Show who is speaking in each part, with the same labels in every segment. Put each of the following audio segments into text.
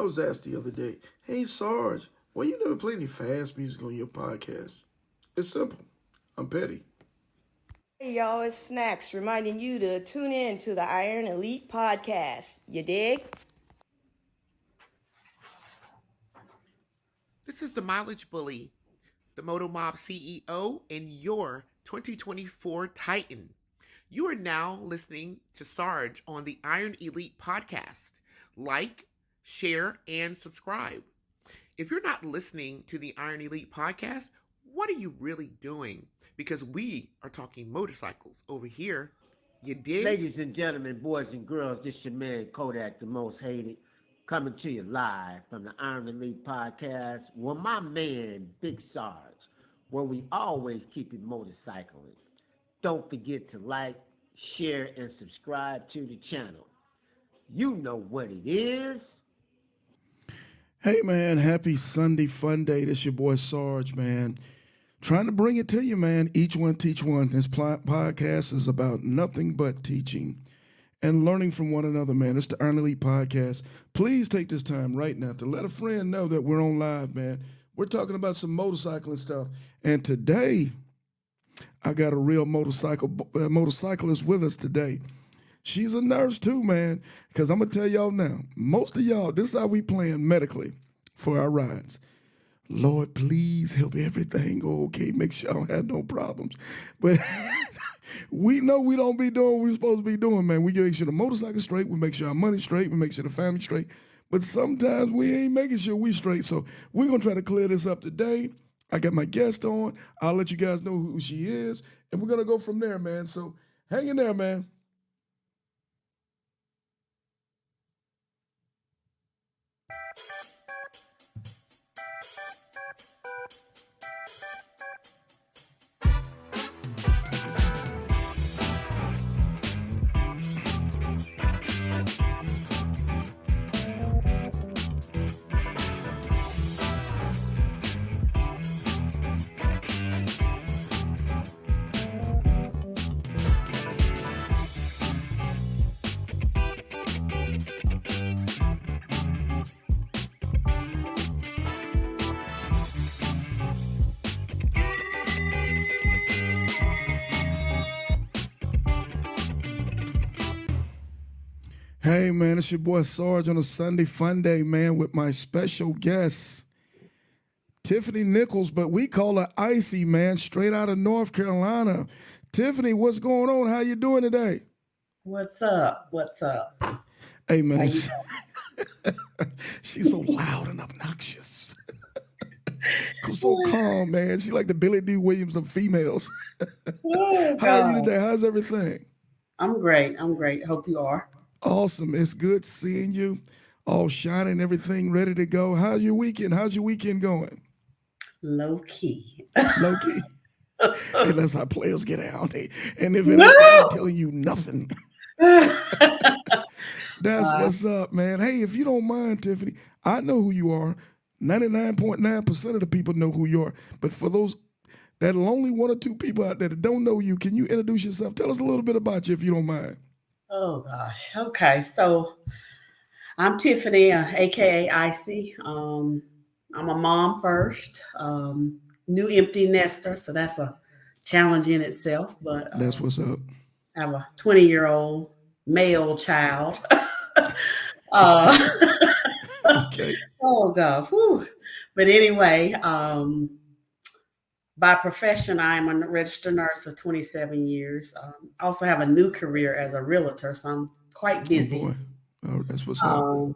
Speaker 1: was asked the other day, hey Sarge, why you never play any fast music on your podcast? It's simple. I'm petty.
Speaker 2: Hey y'all, it's Snacks reminding you to tune in to the Iron Elite podcast. You dig?
Speaker 3: This is the Mileage Bully, the Moto Mob CEO, and your 2024 Titan. You are now listening to Sarge on the Iron Elite podcast. Like, share, and subscribe. If you're not listening to the Iron Elite podcast, what are you really doing? Because we are talking motorcycles over here. You dig?
Speaker 4: Ladies and gentlemen, boys and girls, this your man Kodak, the most hated, coming to you live from the Iron Elite podcast with my man Big Sarge, where we always keep it motorcycling. Don't forget to like, share, and subscribe to the channel. You know what it is.
Speaker 1: Hey man, happy Sunday fun day. This your boy Sarge, man. Trying to bring it to you, man. Each one teach one. This podcast is about nothing but teaching and learning from one another, man. It's the Iron Elite podcast. Please take this time right now to let a friend know that we're on live, man. We're talking about some motorcycling stuff. And today, I got a real motorcyclist with us today. She's a nurse too, man, because I'm going to tell y'all now, most of y'all, this is how we plan medically for our rides. Lord, please help everything go okay. Make sure I don't have no problems. But we know we don't be doing what we're supposed to be doing, man. We make sure the motorcycle's straight. We make sure our money's straight. We make sure the family's straight. But sometimes we ain't making sure we straight. So we're going to try to clear this up today. I got my guest on. I'll let you guys know who she is. And we're going to go from there, man. So hang in there, man. Hey, man, it's your boy Sarge on a Sunday fun day, man, with my special guest, Tiffany Nichols, but we call her Icy, man, straight out of North Carolina. Tiffany, what's going on? How you doing today?
Speaker 5: What's up? What's up?
Speaker 1: Hey, man, she's so loud and obnoxious. So calm, man. She like the Billy D. Williams of females.
Speaker 5: Oh,
Speaker 1: How are you
Speaker 5: God.
Speaker 1: today? How's everything?
Speaker 5: I'm great. Hope you are.
Speaker 1: Awesome. It's good seeing you, all shining, everything ready to go. How's your weekend? How's your weekend going?
Speaker 5: Low key.
Speaker 1: Low key. Hey, that's how players get out. And if it ain't telling you nothing, that's what's up, man. Hey, if you don't mind, Tiffany, I know who you are. 99.9% of the people know who you are. But for those that are only one or two people out there that don't know you, can you introduce yourself? Tell us a little bit about you if you don't mind.
Speaker 5: Oh gosh. Okay. So I'm Tiffany, aka Icy. I'm a mom first. New empty nester, so that's a challenge in itself. But
Speaker 1: that's what's up.
Speaker 5: I have a 20-year-old male child.
Speaker 1: Okay.
Speaker 5: Oh God. Whew. But anyway, by profession, I'm a registered nurse for 27 years. I also have a new career as a realtor, so I'm quite busy.
Speaker 1: Oh, boy. Oh, that's what's up.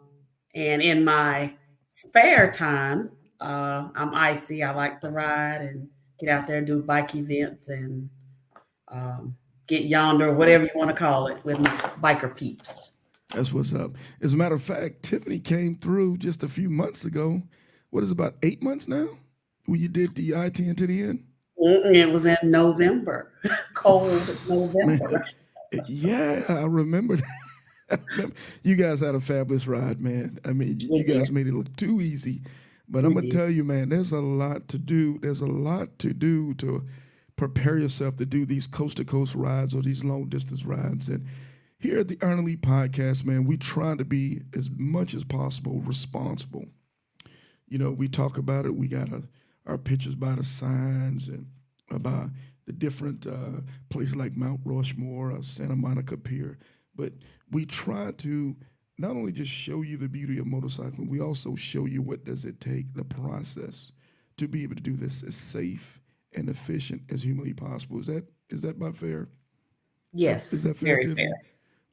Speaker 5: And in my spare time, I'm icy. I like to ride and get out there and do bike events and get yonder, whatever you want to call it, with my biker peeps.
Speaker 1: That's what's up. As a matter of fact, Tiffany came through just a few months ago. What is it, about 8 months now? When you did the IT to the end?
Speaker 5: It was in November, cold November.
Speaker 1: Man, yeah, I remember that. You guys had a fabulous ride, man. I mean, you guys made it look too easy. But I'm going to tell you, man, there's a lot to do. There's a lot to do to prepare yourself to do these coast-to-coast rides or these long-distance rides. And Here at the Iron Elite Podcast, man, we try to be as much as possible responsible. We talk about it. We got our pictures by the signs and about the different places like Mount Rushmore or Santa Monica Pier. But we try to not only just show you the beauty of motorcycling, we also show you what does it take, the process, to be able to do this as safe and efficient as humanly possible. Is that about fair? Is
Speaker 5: Yes,
Speaker 1: that fair,
Speaker 5: very fair.
Speaker 1: Tiffany?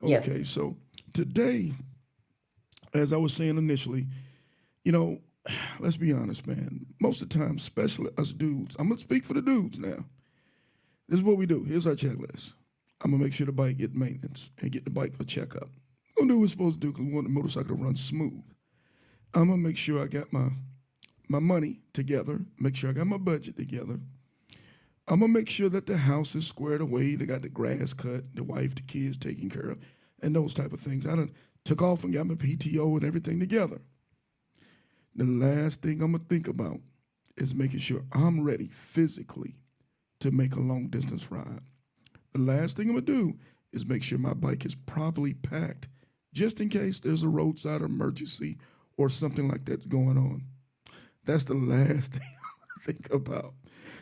Speaker 1: Okay,
Speaker 5: Yes.
Speaker 1: so today, as I was saying initially, you know, let's be honest, man. Most of the time, especially us dudes, I'm gonna speak for the dudes now. This is what we do. Here's our checklist. I'm gonna make sure the bike get maintenance and get the bike a checkup. We're gonna do what we're supposed to do because we want the motorcycle to run smooth. I'm gonna make sure I got my money together, make sure I got my budget together. I'm gonna make sure that the house is squared away. They got the grass cut, the wife, the kids taken care of, and those type of things. I done took off and got my PTO and everything together. The last thing I'm gonna think about is making sure I'm ready physically to make a long distance ride. The last thing I'm gonna do is make sure my bike is properly packed, just in case there's a roadside emergency or something like that's going on. That's the last thing I think about.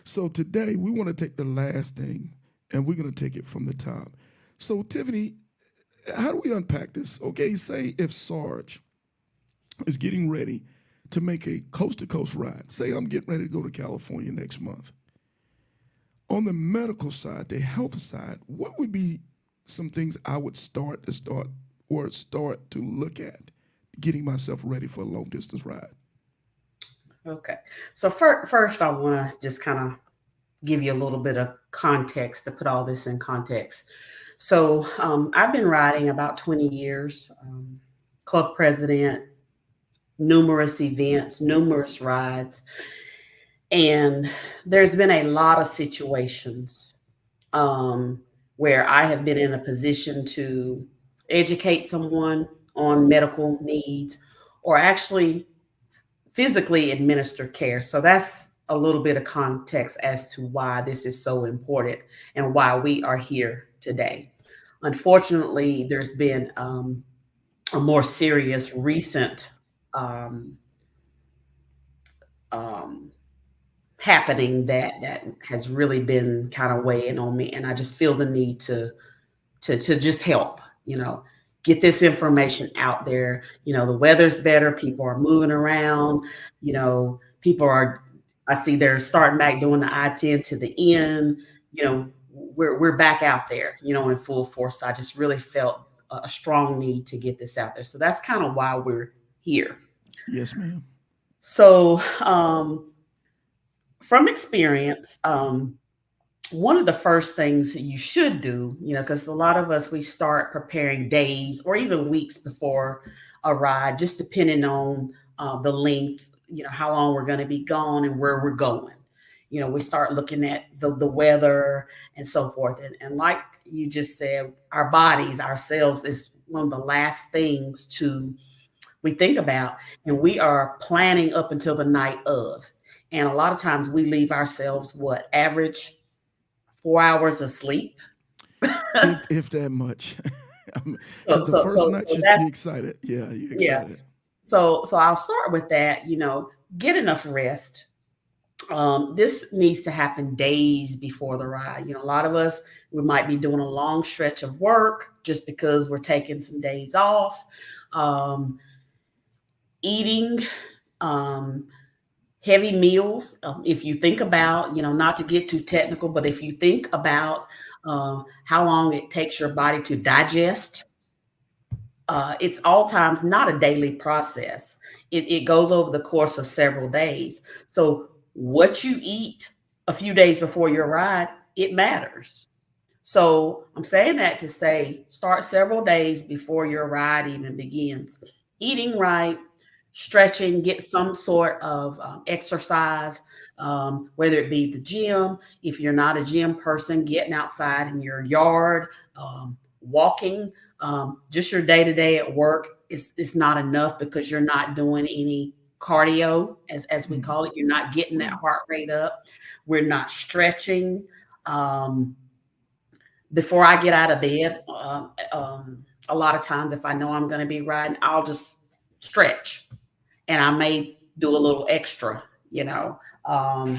Speaker 1: So today we want to take the last thing and we're going to take it from the top. So Tiffany, how do we unpack this? Okay, say if Sarge is getting ready to make a coast to coast ride. Say I'm getting ready to go to California next month. On the medical side, the health side, what would be some things I would start to look at getting myself ready for a long distance ride?
Speaker 5: Okay. So first, I want to just kind of give you a little bit of context to put all this in context. So I've been riding about 20 years, club president, numerous events, numerous rides. And there's been a lot of situations where I have been in a position to educate someone on medical needs or actually physically administer care. So that's a little bit of context as to why this is so important and why we are here today. Unfortunately, there's been a more serious recent um, um, happening that has really been kind of weighing on me, and I just feel the need to just help, get this information out there. The weather's better, people are moving around, people are, I see they're starting back doing the I-10 to the end, we're back out there, in full force. So I just really felt a strong need to get this out there. So that's kind of why we're here.
Speaker 1: Yes, ma'am.
Speaker 5: So from experience, one of the first things you should do, because a lot of us, we start preparing days or even weeks before a ride, just depending on the length, how long we're going to be gone and where we're going. We start looking at the weather and so forth. And like you just said, our bodies, ourselves is one of the last things we think about, and we are planning up until the night of. And a lot of times we leave ourselves average 4 hours of sleep.
Speaker 1: if that much. Because the first night you're excited. Yeah, you're excited.
Speaker 5: Yeah. So I'll start with that, get enough rest. This needs to happen days before the ride. A lot of us, we might be doing a long stretch of work just because we're taking some days off. Eating heavy meals. If you think about, not to get too technical, but if you think about how long it takes your body to digest, it's all times not a daily process. It goes over the course of several days. So what you eat a few days before your ride, it matters. So I'm saying that to say, start several days before your ride even begins. Eating right, stretching, get some sort of exercise, whether it be the gym. If you're not a gym person, getting outside in your yard, walking, just your day-to-day at work is not enough because you're not doing any cardio, as we call it. You're not getting that heart rate up. We're not stretching. before I get out of bed, a lot of times if I know I'm going to be riding, I'll just stretch, and I may do a little extra, you know. Um,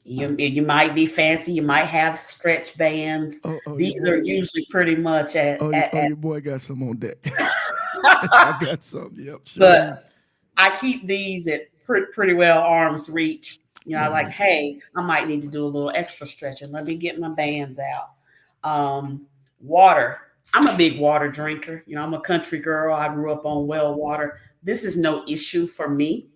Speaker 5: you might be fancy, you might have stretch bands.
Speaker 1: Your
Speaker 5: These
Speaker 1: boy.
Speaker 5: are usually pretty much at
Speaker 1: Your boy got some on deck. I got some. Yep, sure
Speaker 5: but
Speaker 1: do.
Speaker 5: I keep these at pretty well arm's reach. You know, like,
Speaker 1: Right.
Speaker 5: hey, I might need to do a little extra stretching. Let me get my bands out. Water. I'm a big water drinker. You know, I'm a country girl. I grew up on well water. This is no issue for me.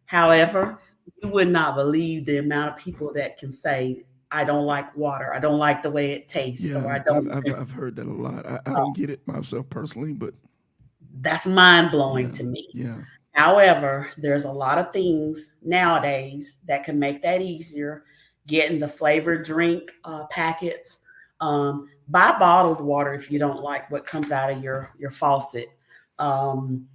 Speaker 5: However, you would not believe the amount of people that can say, I don't like water. I don't like the way it tastes, or
Speaker 1: Yeah,
Speaker 5: I don't.
Speaker 1: I've heard that a lot. I don't get it myself personally, but
Speaker 5: That's mind blowing
Speaker 1: yeah,
Speaker 5: to me.
Speaker 1: yeah.
Speaker 5: However, there's a lot of things nowadays that can make that easier. Getting the flavored drink packets. Buy bottled water if you don't like what comes out of your faucet. Um,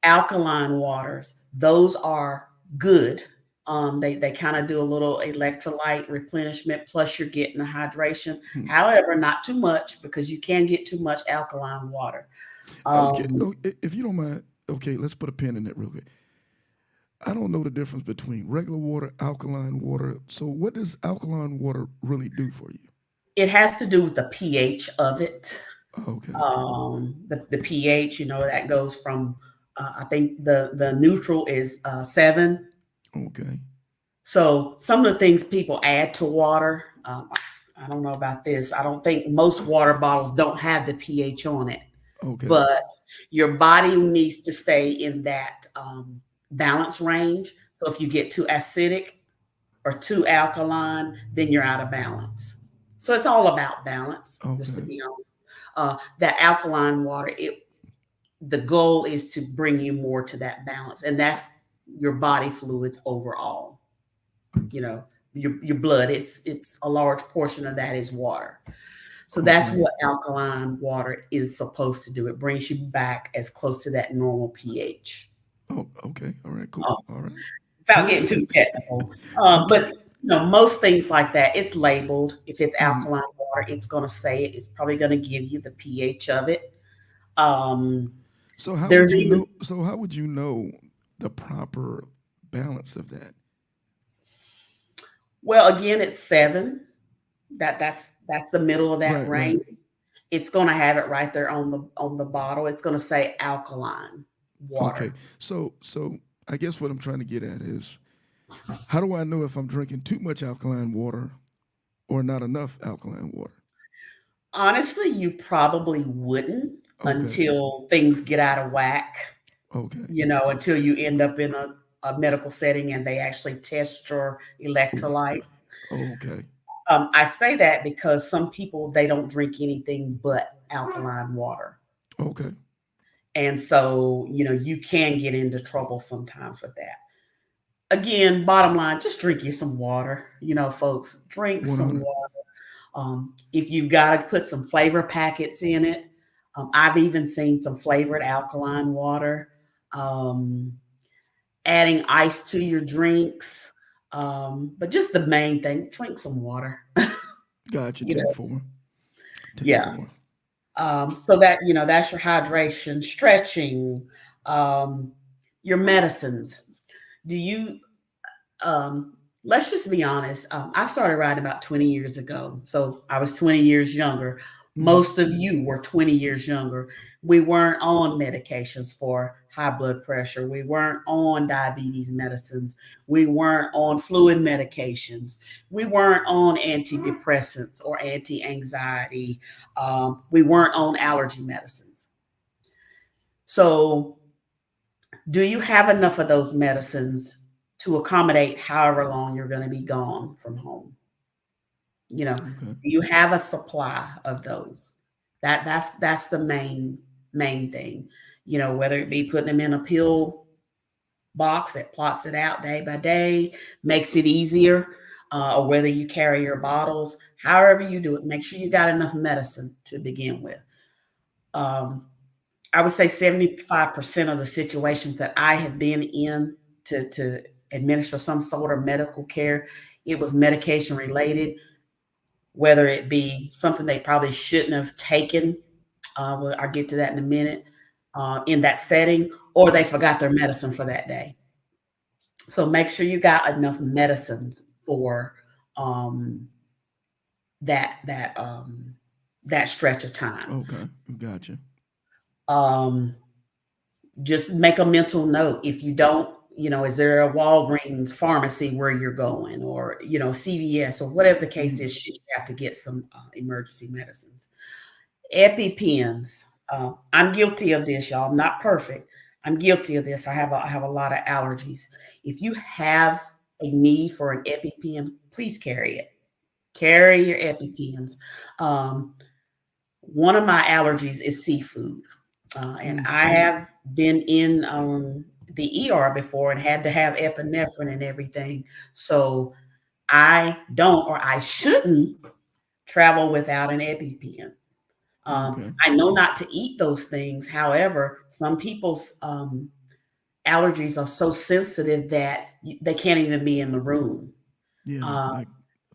Speaker 5: Alkaline waters, those are good. They kind of do a little electrolyte replenishment, plus you're getting the hydration.
Speaker 1: Hmm.
Speaker 5: However, not too much, because you can get too much alkaline water.
Speaker 1: I was kidding.
Speaker 5: Um,
Speaker 1: Oh, if you don't mind, okay, let's put a pin in that real quick. I don't know the difference between regular water, alkaline water. So, what does alkaline water really do for you?
Speaker 5: it has to do with the pH of it.
Speaker 1: Okay,
Speaker 5: The pH, you know, that goes from I think the neutral is 7.
Speaker 1: okay,
Speaker 5: So some of the things people add to water, I don't know about this. I don't think most water bottles don't have the pH on it,
Speaker 1: okay,
Speaker 5: but your body needs to stay in that balance range. So if you get too acidic or too alkaline, then you're out of balance. So it's all about balance, just to
Speaker 1: okay,
Speaker 5: be honest. That alkaline water, the goal is to bring you more to that balance, and that's your body fluids overall. You know, your blood. It's a large portion of that is water. So that's
Speaker 1: okay.
Speaker 5: what alkaline water is supposed to do. It brings you back as close to that normal pH.
Speaker 1: Oh, okay. All right, cool.
Speaker 5: Uh,
Speaker 1: All right.
Speaker 5: Without
Speaker 1: Cool.
Speaker 5: getting too technical,
Speaker 1: Okay.
Speaker 5: but most things like that, it's labeled. If it's
Speaker 1: Mhm.
Speaker 5: alkaline water, it's going to say it. It's probably going to give you the pH of it. Um,
Speaker 1: So how would
Speaker 5: there's
Speaker 1: you
Speaker 5: even
Speaker 1: know? So how would you know the proper balance of that?
Speaker 5: Well, again, it's 7. That's the middle of that
Speaker 1: Right, right.
Speaker 5: range. It's going to have it right there on the bottle. It's going to say alkaline
Speaker 1: Okay.
Speaker 5: water.
Speaker 1: So I guess what I'm trying to get at is how do I know if I'm drinking too much alkaline water or not enough alkaline water?
Speaker 5: Honestly, you probably wouldn't
Speaker 1: Okay.
Speaker 5: until things get out of whack,
Speaker 1: Okay.
Speaker 5: until you end up in a medical setting and they actually test your electrolyte.
Speaker 1: Okay.
Speaker 5: I say that because some people, they don't drink anything but alkaline water.
Speaker 1: Okay.
Speaker 5: And so, you can get into trouble sometimes with that. Again, bottom line, just drink you some water. Folks, drink some
Speaker 1: 100.
Speaker 5: water. If you've got to put some flavor packets in it, I've even seen some flavored alkaline water. Um, Adding ice to your drinks. But just the main thing, drink some water.
Speaker 1: Gotcha.
Speaker 5: you
Speaker 1: 10
Speaker 5: know,
Speaker 1: 4. 10
Speaker 5: yeah.
Speaker 1: 4.
Speaker 5: So that's your hydration, stretching, um, your medicines. Do you um, let's just be honest. I started riding about 20 years ago. So I was 20 years younger.
Speaker 1: Hmm.
Speaker 5: Most of you were 20 years younger. We weren't on medications for high blood pressure. We weren't on diabetes medicines. We weren't on fluid medications. We weren't on antidepressants or anti anxiety. We weren't on allergy medicines. So do you have enough of those medicines to accommodate however long you're going to be gone from home?
Speaker 1: Okay.
Speaker 5: Do you have a supply of those? That's the main thing. Whether it be putting them in a pill box that plots it out day by day, makes it easier, or whether you carry your bottles, however you do it, make sure you got enough medicine to begin with. Um, I would say 75% of the situations that I have been in to administer some sort of medical care, it was medication related. whether it be something they probably shouldn't have taken. Well, I'll get to that in a minute. In that setting, or they forgot their medicine for that day. So make sure you got enough medicines for um, that that um, that stretch of time.
Speaker 1: Okay, gotcha.
Speaker 5: Um, just make a mental note. If you don't, is there a Walgreens pharmacy where you're going, or CVS, or whatever the case
Speaker 1: Mhm.
Speaker 5: is? Should you have to get some emergency medicines? EpiPens. I'm guilty of this, y'all. I'm not perfect. I'm guilty of this. I have a lot of allergies. If you have a need for an EpiPen, please carry it. Carry your EpiPens. Um, One of my allergies is seafood, and
Speaker 1: Mm,
Speaker 5: I have been in the ER before and had to have epinephrine and everything. So I don't, or I shouldn't, travel without an EpiPen.
Speaker 1: okay.
Speaker 5: I know not to eat those things. However, some people's allergies are so sensitive that they can't even be in the room.
Speaker 1: Yeah,
Speaker 5: Uh,
Speaker 1: like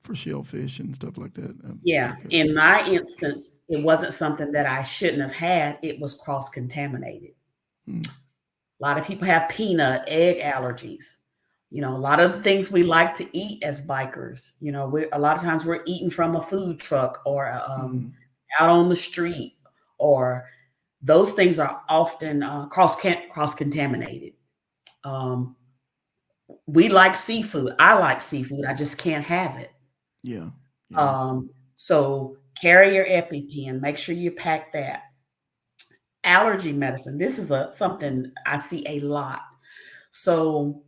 Speaker 1: for shellfish and stuff like that.
Speaker 5: yeah,
Speaker 1: Okay.
Speaker 5: in my instance, it wasn't something that I shouldn't have had. It was cross contaminated.
Speaker 1: Mm,
Speaker 5: A lot of people have peanut, egg allergies. A lot of the things we like to eat as bikers. A lot of times we're eating from a food truck, or
Speaker 1: mm,
Speaker 5: out on the street, or those things are often cross contaminated. Um, we like seafood. I like seafood. I just can't have it.
Speaker 1: yeah, yeah.
Speaker 5: So carry your EpiPen. Make sure you pack that. Allergy medicine. This is something I see a lot. So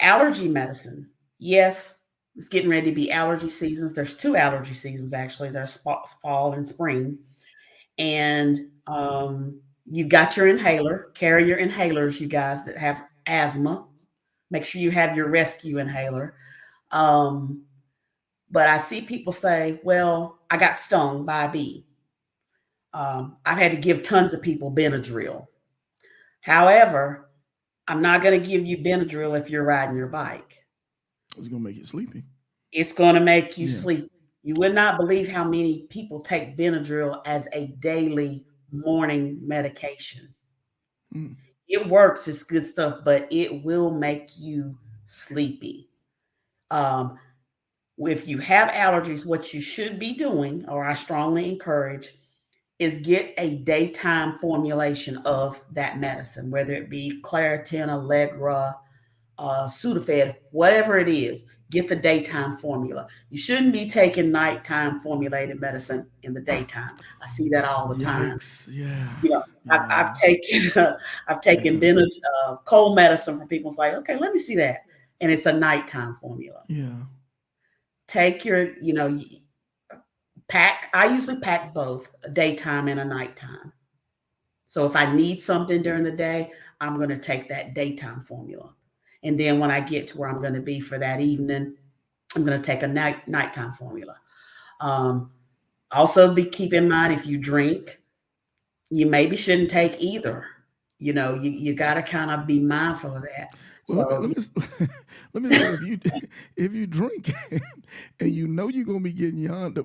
Speaker 5: allergy medicine. Yes, it's getting ready to be allergy seasons. There's two allergy seasons actually. There's fall and spring, and you got your inhaler. Carry your inhalers, you guys that have asthma. Make sure you have your rescue inhaler. Um, but I see people say, "Well, I got stung by a bee." I've had to give tons of people Benadryl. However, I'm not going to give you Benadryl if you're riding your bike.
Speaker 1: It's gonna make you sleepy.
Speaker 5: It's going to make you
Speaker 1: Yeah.
Speaker 5: sleep. You would not believe how many people take Benadryl as a daily morning medication.
Speaker 1: Mm,
Speaker 5: It works, it's good stuff, but it will make you sleepy. Um, if you have allergies, what you should be doing, or I strongly encourage, is get a daytime formulation of that medicine, whether it be Claritin, Allegra, Sudafed, whatever it is. Get the daytime formula. You shouldn't be taking nighttime formulated medicine in the daytime. I see that all the time.
Speaker 1: yikes. Yeah.
Speaker 5: You know,
Speaker 1: Yeah.
Speaker 5: I've taken I've taken
Speaker 1: Yeah.
Speaker 5: cold medicine from people. It's like, okay, let me see that, and it's a nighttime formula.
Speaker 1: Yeah.
Speaker 5: Take your, pack. I usually pack both a daytime and a nighttime. So if I need something during the day, I'm going to take that daytime formula. And then when I get to where I'm going to be for that evening, I'm going to take a nighttime formula. Um, Also, keep in mind, if you drink, you maybe shouldn't take either. You got to kind of be mindful of that.
Speaker 1: Well, let me
Speaker 5: So
Speaker 1: let me let me say, if you if you drink and you know you're gonna be getting yonder,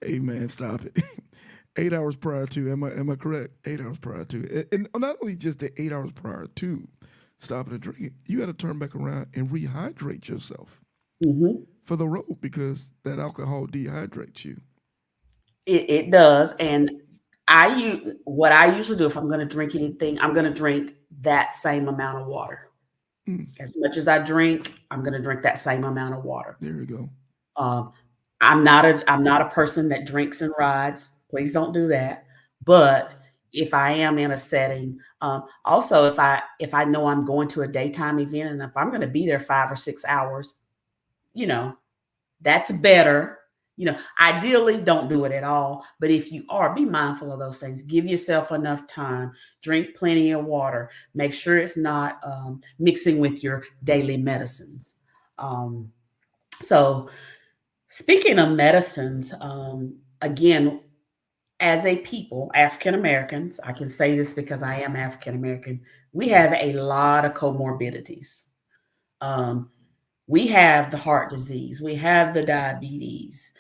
Speaker 1: hey man, stop it. 8 hours prior to, am I correct? 8 hours prior to, and not only just the 8 hours prior to stopping to drink, you got to turn back around and rehydrate yourself
Speaker 5: mhm,
Speaker 1: for the road because that alcohol dehydrates you.
Speaker 5: it does. And what I usually do if I'm going to drink anything, I'm going to drink that same amount of water.
Speaker 1: Mm,
Speaker 5: As much as I drink, I'm going to drink that same amount of water.
Speaker 1: there you go.
Speaker 5: Um, I'm not a person that drinks and rides. Please don't do that. But if I am in a setting, also if I know I'm going to a daytime event and if I'm going to be there 5 or 6 hours, you know, that's better. Ideally, don't do it at all. But if you are, be mindful of those things. Give yourself enough time. Drink plenty of water. Make sure it's not mixing with your daily medicines. Um, so speaking of medicines, again, as a people, African Americans, I can say this because I am African American, we have a lot of comorbidities. Um, we have the heart disease, we have the diabetes,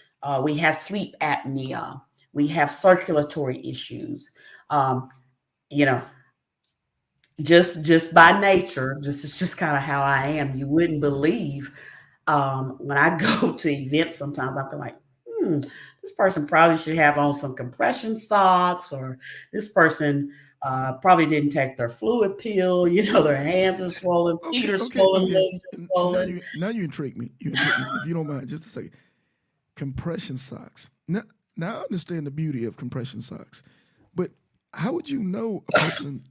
Speaker 5: we have sleep apnea, we have circulatory issues. Um, you know, just by nature, just it's just kind of how I am. You wouldn't believe when I go to events. Sometimes I feel like, this person probably should have on some compression socks, or this person probably didn't take their fluid pill. Their hands are swollen, feet
Speaker 1: Okay,
Speaker 5: are
Speaker 1: okay,
Speaker 5: swollen,
Speaker 1: okay.
Speaker 5: legs are
Speaker 1: Now
Speaker 5: swollen.
Speaker 1: you intrigue me. You intrigue me. If you don't mind, just a second. Compression socks. Now I understand the beauty of compression socks, but how would you know a person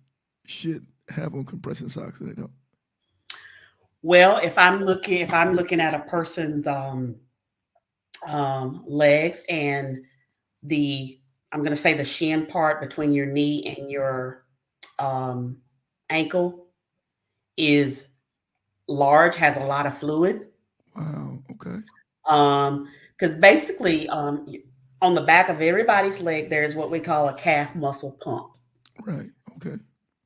Speaker 1: should have on compression socks and they don't?
Speaker 5: Well, if I'm looking at a person's legs, and the I'm going to say the shin part between your knee and your um, ankle is large, has a lot of fluid.
Speaker 1: Wow. Okay.
Speaker 5: Because basically, on the back of everybody's leg, there's what we call a calf muscle pump
Speaker 1: Right. Okay.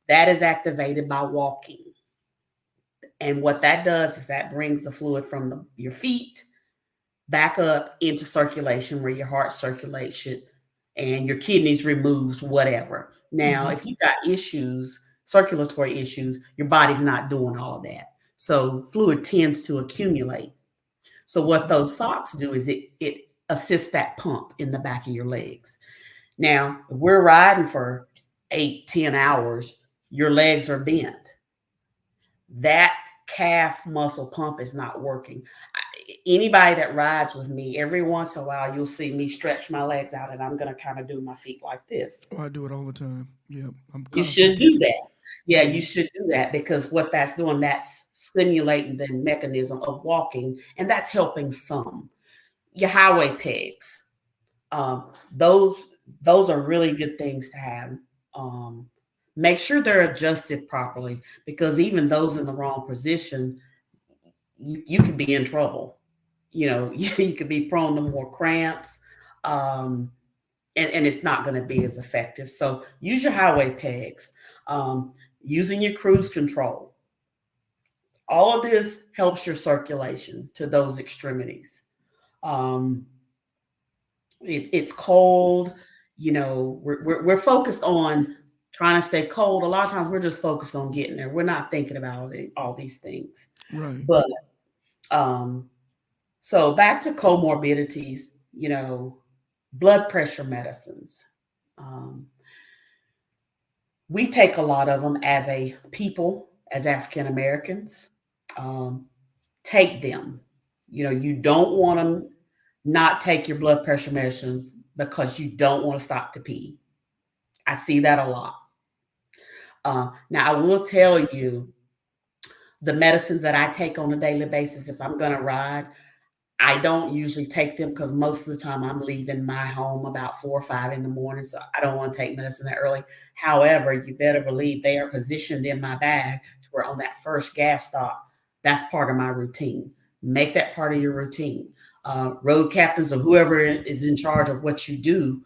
Speaker 5: that is activated by walking. And what that does is that brings the fluid from your feet back up into circulation where your heart circulation and your kidneys removes whatever. Now,
Speaker 1: Hmm.
Speaker 5: if you've got issues, circulatory issues, your body's not doing all of that. So fluid tends to accumulate. So what
Speaker 1: Okay.
Speaker 5: those socks do is it assists that pump in the back of your legs. Now, if we're riding for 8, 10 hours, your legs are bent. That calf muscle pump is not working. Anybody that rides with me, every once in a while, you'll see me stretch my legs out, and I'm going to kind of do my feet like this.
Speaker 1: Oh, I do it all the time. Yeah, I'm
Speaker 5: You
Speaker 1: constantly
Speaker 5: should do
Speaker 1: kicking.
Speaker 5: that. Yeah,
Speaker 1: Yeah.
Speaker 5: you should do that, because what that's doing, that's stimulating the mechanism of walking, and that's helping some. Your highway pegs, um, those those are really good things to have. Um, Make sure they're adjusted properly, because even those in the wrong position, you could be in trouble. You could be prone to more cramps, um, and it's not going to be as effective. So use your highway pegs, um, using your cruise control. All of this helps your circulation to those extremities. Um, it's cold. We're focused on trying to stay cold. A lot of times we're just focused on getting there. We're not thinking about all these things.
Speaker 1: Right.
Speaker 5: But um, so back to comorbidities, blood pressure medicines. Um, we take a lot of them as a people, as African Americans. Um, Take them. You don't want to not take your blood pressure medicines because you don't want to stop to pee. I see that a lot. Now, I will tell you, the medicines that I take on a daily basis, if I'm going to ride, I don't usually take them because most of the time I'm leaving my home about 4 or 5 in the morning. So I don't want to take medicine that early. However, you better believe they are positioned in my bag to where on that first gas stop, that's part of my routine. Make that part of your routine. Road captains or whoever is in charge of what you do,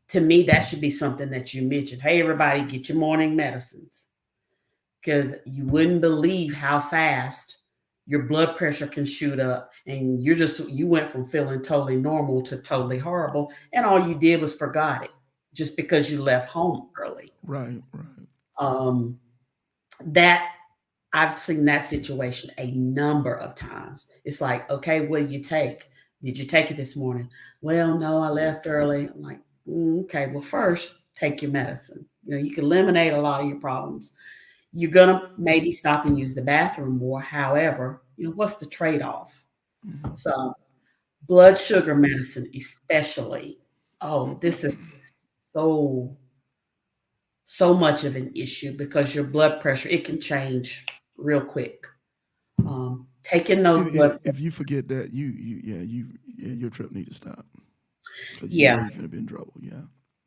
Speaker 5: to me, that should be something that you mention. Hey, everybody, get your morning medicines, because you wouldn't believe how fast your blood pressure can shoot up, and you went from feeling totally normal to totally horrible, and all you did was forgot it just because you left home early.
Speaker 1: Right. Right.
Speaker 5: um that I've seen that situation a number of times. It's like, okay, what did you take it this morning? Well, no, I left early. I'm like, okay, well, first take your medicine. You can eliminate a lot of your problems. You're gonna maybe stop and use the bathroom more. However, what's the trade-off?
Speaker 1: Hmm.
Speaker 5: So blood sugar medicine, especially. Oh, this is so so much of an issue, because your blood pressure, it can change real quick. Taking those blood,
Speaker 1: If you forget that, your trip need to stop because you know
Speaker 5: yeah,
Speaker 1: you're gonna be in trouble. Yeah.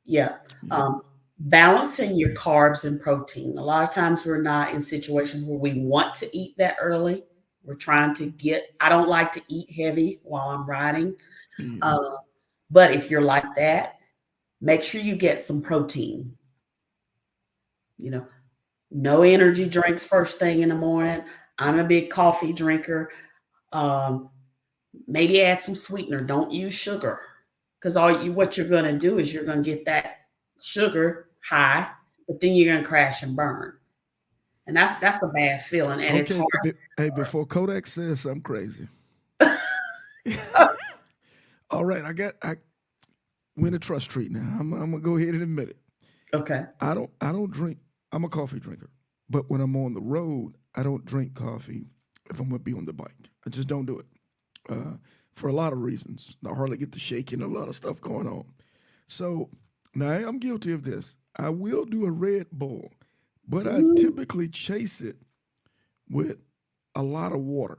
Speaker 5: yeah.
Speaker 1: Yeah.
Speaker 5: Um, Balancing your carbs and protein. A lot of times we're not in situations where we want to eat that early. We're trying to I don't like to eat heavy while I'm riding.
Speaker 1: Me either.
Speaker 5: Uh, but if you're like that, make sure you get some protein. You know, no energy drinks first thing in the morning. I'm a big coffee drinker. Um, maybe add some sweetener. Don't use sugar, because what you're going to do is you're going to get that sugar high, but then you're going to crash and burn, and that's a bad feeling, and it's
Speaker 1: Okay,
Speaker 5: hard.
Speaker 1: hey, before Kodak says something crazy. All right, we're in a trust treat now. I'm gonna go ahead and admit it.
Speaker 5: Okay.
Speaker 1: I don't drink. I'm a coffee drinker, but when I'm on the road, I don't drink coffee if I'm gonna be on the bike. I just don't do it for a lot of reasons. I hardly get the shaking, a lot of stuff going on. So now I'm guilty of this. I will do a Red Bull, but I typically chase it with a lot of water.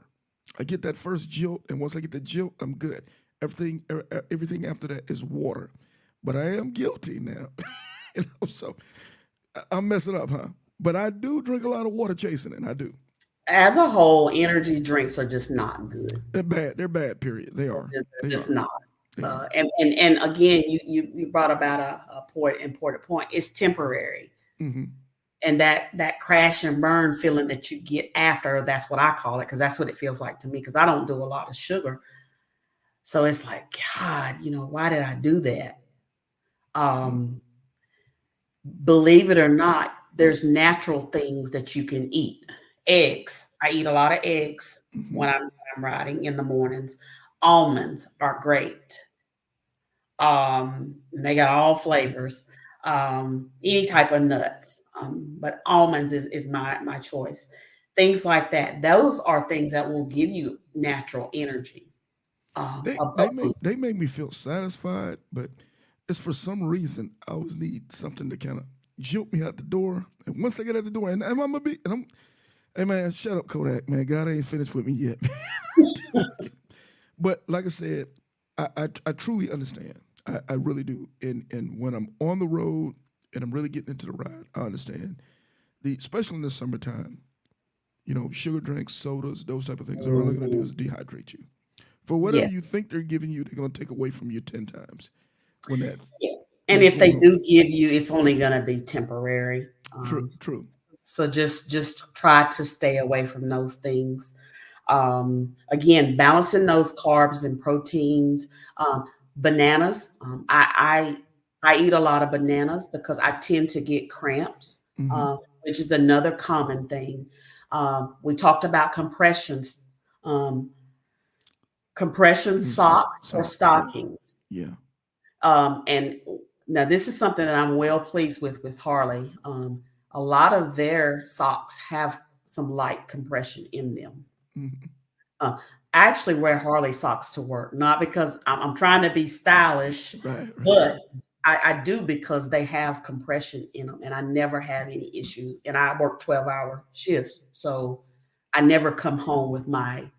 Speaker 1: I get that first jilt, and once I get the jilt, I'm good. Everything after that is water. But I am guilty now. So I'm messing up, huh? But I do drink a lot of water chasing it. I do.
Speaker 5: As a whole, energy drinks are just not good.
Speaker 1: They're bad. They're bad. Period. They are.
Speaker 5: They're
Speaker 1: They
Speaker 5: just
Speaker 1: are.
Speaker 5: not.
Speaker 1: They are.
Speaker 5: And again, you brought about important point. It's temporary,
Speaker 1: Mm-hmm.
Speaker 5: and that crash and burn feeling that you get after, that's what I call it, because that's what it feels like to me. Because I don't do a lot of sugar, so it's like, God, why did I do that? Believe it or not, there's natural things that you can eat. Eggs. I eat a lot of eggs
Speaker 1: Mm-hmm.
Speaker 5: when I'm riding in the mornings. Almonds are great. They got all flavors. Any type of nuts. But almonds is my choice. Things like that. Those are things that will give you natural energy.
Speaker 1: They
Speaker 5: A
Speaker 1: they
Speaker 5: boost.
Speaker 1: make me feel satisfied, but it's for some reason I always need something to kind of jolt me out the door. And once I get out the door, and I'm gonna be, and I'm, hey man, shut up, Kodak, man. God ain't finished with me yet. Still working. But like I said, I truly understand. I really do. And when I'm on the road and I'm really getting into the ride, I understand. Especially in the summertime, sugar drinks, sodas, those type of things, all they're gonna do is dehydrate you. For whatever
Speaker 5: Yes.
Speaker 1: you think they're giving you, they're gonna take away from you 10 times. When that's
Speaker 5: Yeah.
Speaker 1: when
Speaker 5: And
Speaker 1: it's
Speaker 5: if they
Speaker 1: going on.
Speaker 5: do give you, it's only going to be temporary.
Speaker 1: True, true.
Speaker 5: So just try to stay away from those things. Again, balancing those carbs and proteins. Bananas. I eat a lot of bananas because I tend to get cramps,
Speaker 1: Mm-hmm.
Speaker 5: which is another common thing. We talked about compressions. Um, compression
Speaker 1: And
Speaker 5: socks or
Speaker 1: socks, yeah.
Speaker 5: stockings.
Speaker 1: Yeah.
Speaker 5: And now this is something that I'm well pleased with Harley. A lot of their socks have some light compression in them.
Speaker 1: Mm-hmm.
Speaker 5: Uh, I actually wear Harley socks to work, not because I'm trying to be stylish,
Speaker 1: Right, right.
Speaker 5: but I do because they have compression in them, and I never have any issue. And I work 12-hour shifts, so I never come home with my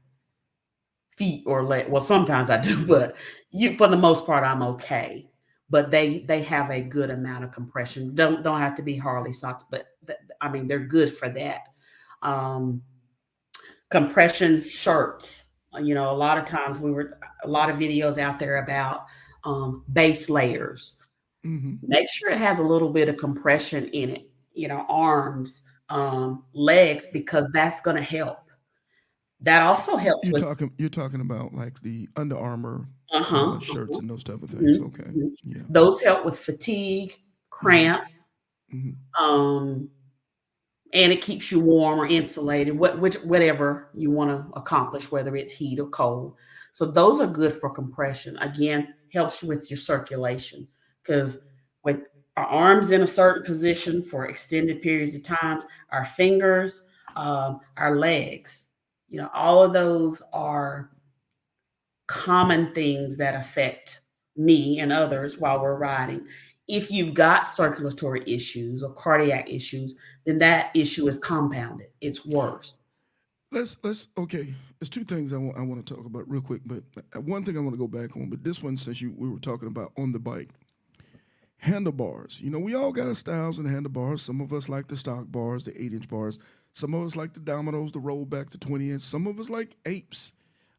Speaker 5: feet or leg. Well, sometimes I do, but for the most part, I'm okay. But they have a good amount of compression. Don't have to be Harley socks, but I mean they're good for that. Um, Compression shirts. A lot of times a lot of videos out there about base layers.
Speaker 1: Mm-hmm.
Speaker 5: Make sure it has a little bit of compression in it. Arms, legs, because that's going to help. That also helps with
Speaker 1: You're talking about like the Under Armour
Speaker 5: uh-huh,
Speaker 1: shirts
Speaker 5: uh-huh.
Speaker 1: and those type of things.
Speaker 5: Mhm,
Speaker 1: Okay.
Speaker 5: mhm.
Speaker 1: Yeah.
Speaker 5: Those help with fatigue,
Speaker 1: Mm-hmm.
Speaker 5: cramp,
Speaker 1: Mm-hmm.
Speaker 5: um, and it keeps you warm or insulated, whatever you want to accomplish, whether it's heat or cold. So those are good for compression. Again, helps you with your circulation, because with our arms in a certain position for extended periods of times, our fingers, our legs, all of those are common things that affect me and others while we're riding. If you've got circulatory issues or cardiac issues, then that issue is compounded. It's worse.
Speaker 1: Let's okay. There's two things I want to talk about real quick, but one thing I want to go back on. But this one, since we were talking about on the bike, handlebars. We all got our styles and handlebars. Some of us like the stock bars, the 8-inch bars. Some of us like the dominoes, the roll back to 20-inch. Some of us like apes.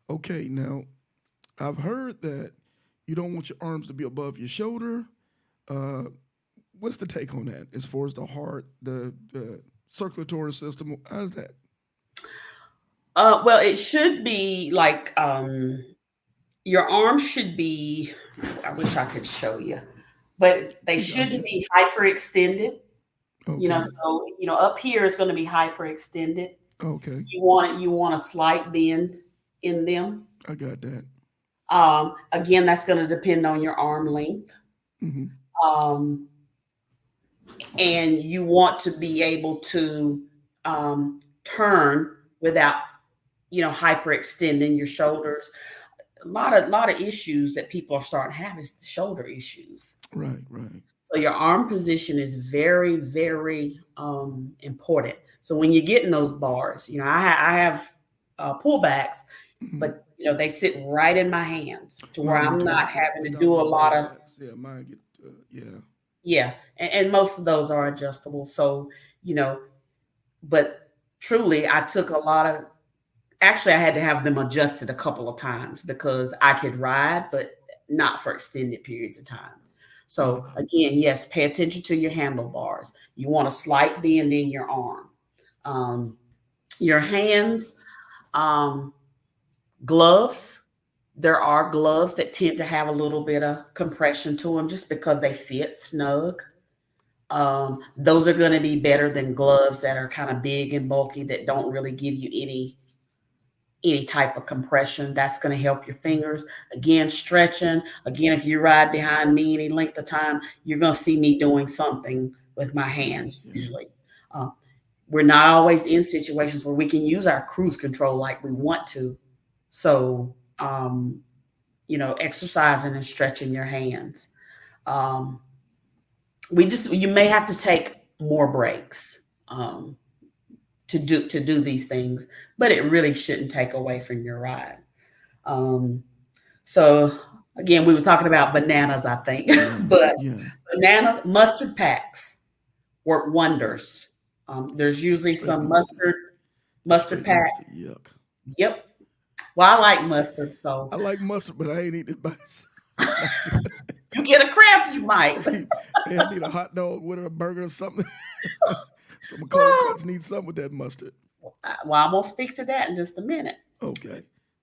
Speaker 1: Okay, now I've heard that you don't want your arms to be above your shoulder. Uh, what's the take on that as far as the heart, the circulatory system? How's that?
Speaker 5: Well, it should be like your arms should be. I wish I could show you, but they
Speaker 1: We got
Speaker 5: shouldn't
Speaker 1: you.
Speaker 5: be hyperextended.
Speaker 1: Okay.
Speaker 5: So up here is going to be hyperextended.
Speaker 1: Okay.
Speaker 5: You want a slight bend in them.
Speaker 1: I got that.
Speaker 5: Again, that's going to depend on your arm length.
Speaker 1: Hmm.
Speaker 5: Um, and you want to be able to turn without hyperextending your shoulders. A lot of issues that people are starting to have is the shoulder issues.
Speaker 1: Right. Right.
Speaker 5: So your arm position is very, very important. So when you're getting those bars, I have pullbacks,
Speaker 1: Hmm.
Speaker 5: but they sit right in my hands to where
Speaker 1: Mine do
Speaker 5: I'm
Speaker 1: too.
Speaker 5: not having
Speaker 1: They
Speaker 5: to
Speaker 1: don't
Speaker 5: do a
Speaker 1: get
Speaker 5: lot of.
Speaker 1: pullbacks. Yeah, mine get. Yeah.
Speaker 5: Yeah, and most of those are adjustable. So you know, but truly, I took a lot of. Actually, I had to have them adjusted a couple of times because I could ride, but not for extended periods of time. So
Speaker 1: Hmm.
Speaker 5: again, yes, pay attention to your handlebars. You want a slight bend in your arm. Um, your hands, um, gloves. There are gloves that tend to have a little bit of compression to them just because they fit snug. Those are going to be better than gloves that are kind of big and bulky that don't really give you any type of compression. That's going to help your fingers. Again, stretching. Again, if you ride behind me any length of time, you're going to see me doing something with my
Speaker 1: Yeah.
Speaker 5: hands
Speaker 1: Yeah.
Speaker 5: usually. Uh, we're not always in situations where we can use our cruise control like we want to. So, exercising and stretching your hands. Um, you may have to take more breaks um, to do these things, but it really shouldn't take away from your ride. Um, so again, we were talking about bananas, I think,
Speaker 1: Yeah.
Speaker 5: but
Speaker 1: Yeah.
Speaker 5: banana mustard packs work wonders. There's usually
Speaker 1: Straight
Speaker 5: some
Speaker 1: mustard. Just
Speaker 5: mustard
Speaker 1: straight
Speaker 5: packs.
Speaker 1: mustard. Yuck.
Speaker 5: Yep. Well, I like mustard, so
Speaker 1: I like mustard, but I ain't eating it by itself.
Speaker 5: you get a cramp, you might.
Speaker 1: Hey, I need a hot dog with a burger or something. Some cold cuts need something with that mustard.
Speaker 5: Well, I'm gonna speak to that in just a minute.
Speaker 1: Okay.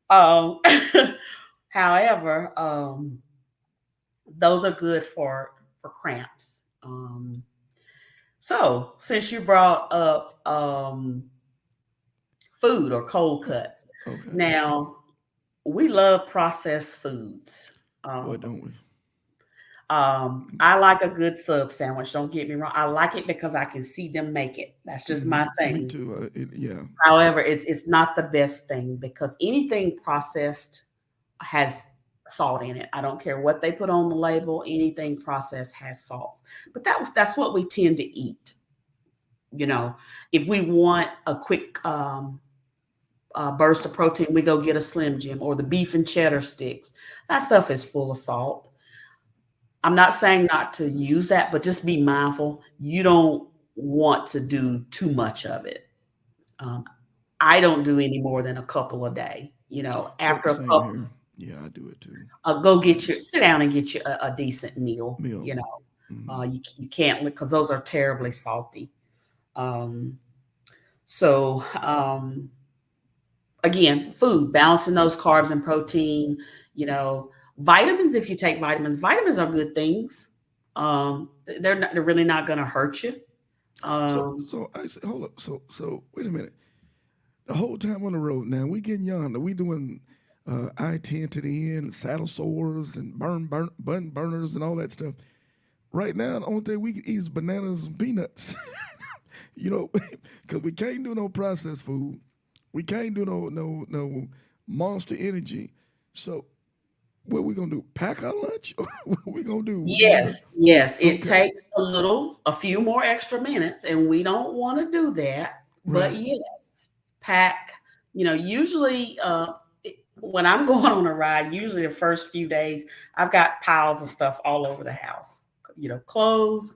Speaker 5: Um, however, those are good for cramps. So since you brought up food or cold cuts,
Speaker 1: Okay.
Speaker 5: now we love processed foods.
Speaker 1: Boy,
Speaker 5: Um,
Speaker 1: don't we?
Speaker 5: I like a good sub sandwich. Don't get me wrong. I like it because I can see them make it. That's just
Speaker 1: Hmm.
Speaker 5: my
Speaker 1: Me
Speaker 5: thing.
Speaker 1: too. Yeah.
Speaker 5: However, it's not the best thing because anything processed has salt in it. I don't care what they put on the label. Anything processed has salt. But that's what we tend to eat. If we want a quick burst of protein, we go get a Slim Jim or the beef and cheddar sticks. That stuff is full of salt. I'm not saying not to use that, but just be mindful. You don't want to do too much of it. Um, I don't do any more than a couple a day. After a
Speaker 1: Same
Speaker 5: couple,
Speaker 1: here. Yeah, I do it too.
Speaker 5: go sit down and get you a decent meal.
Speaker 1: Meal. Hmm.
Speaker 5: You can't because those are terribly salty. Um, so again, food, balancing those carbs and protein. Vitamins. If you take vitamins are good things. They're really not going to hurt you. Um,
Speaker 1: So I said, hold up. So wait a minute. The whole time on the road now, we getting young. We doing I-10 to the end, saddle sores and bun burners and all that stuff. Right now, the only thing we can eat is bananas and peanuts. Because we can't do no processed food. We can't do no Monster Energy. So what we gonna do? Pack our lunch? Or what we gonna do? We gonna
Speaker 5: yes, it
Speaker 1: okay,
Speaker 5: takes a few more extra minutes, and we don't want to do that. But
Speaker 1: right.
Speaker 5: yes, pack. Usually when I'm going on a ride, usually the first few days, I've got piles of stuff all over the house. Clothes,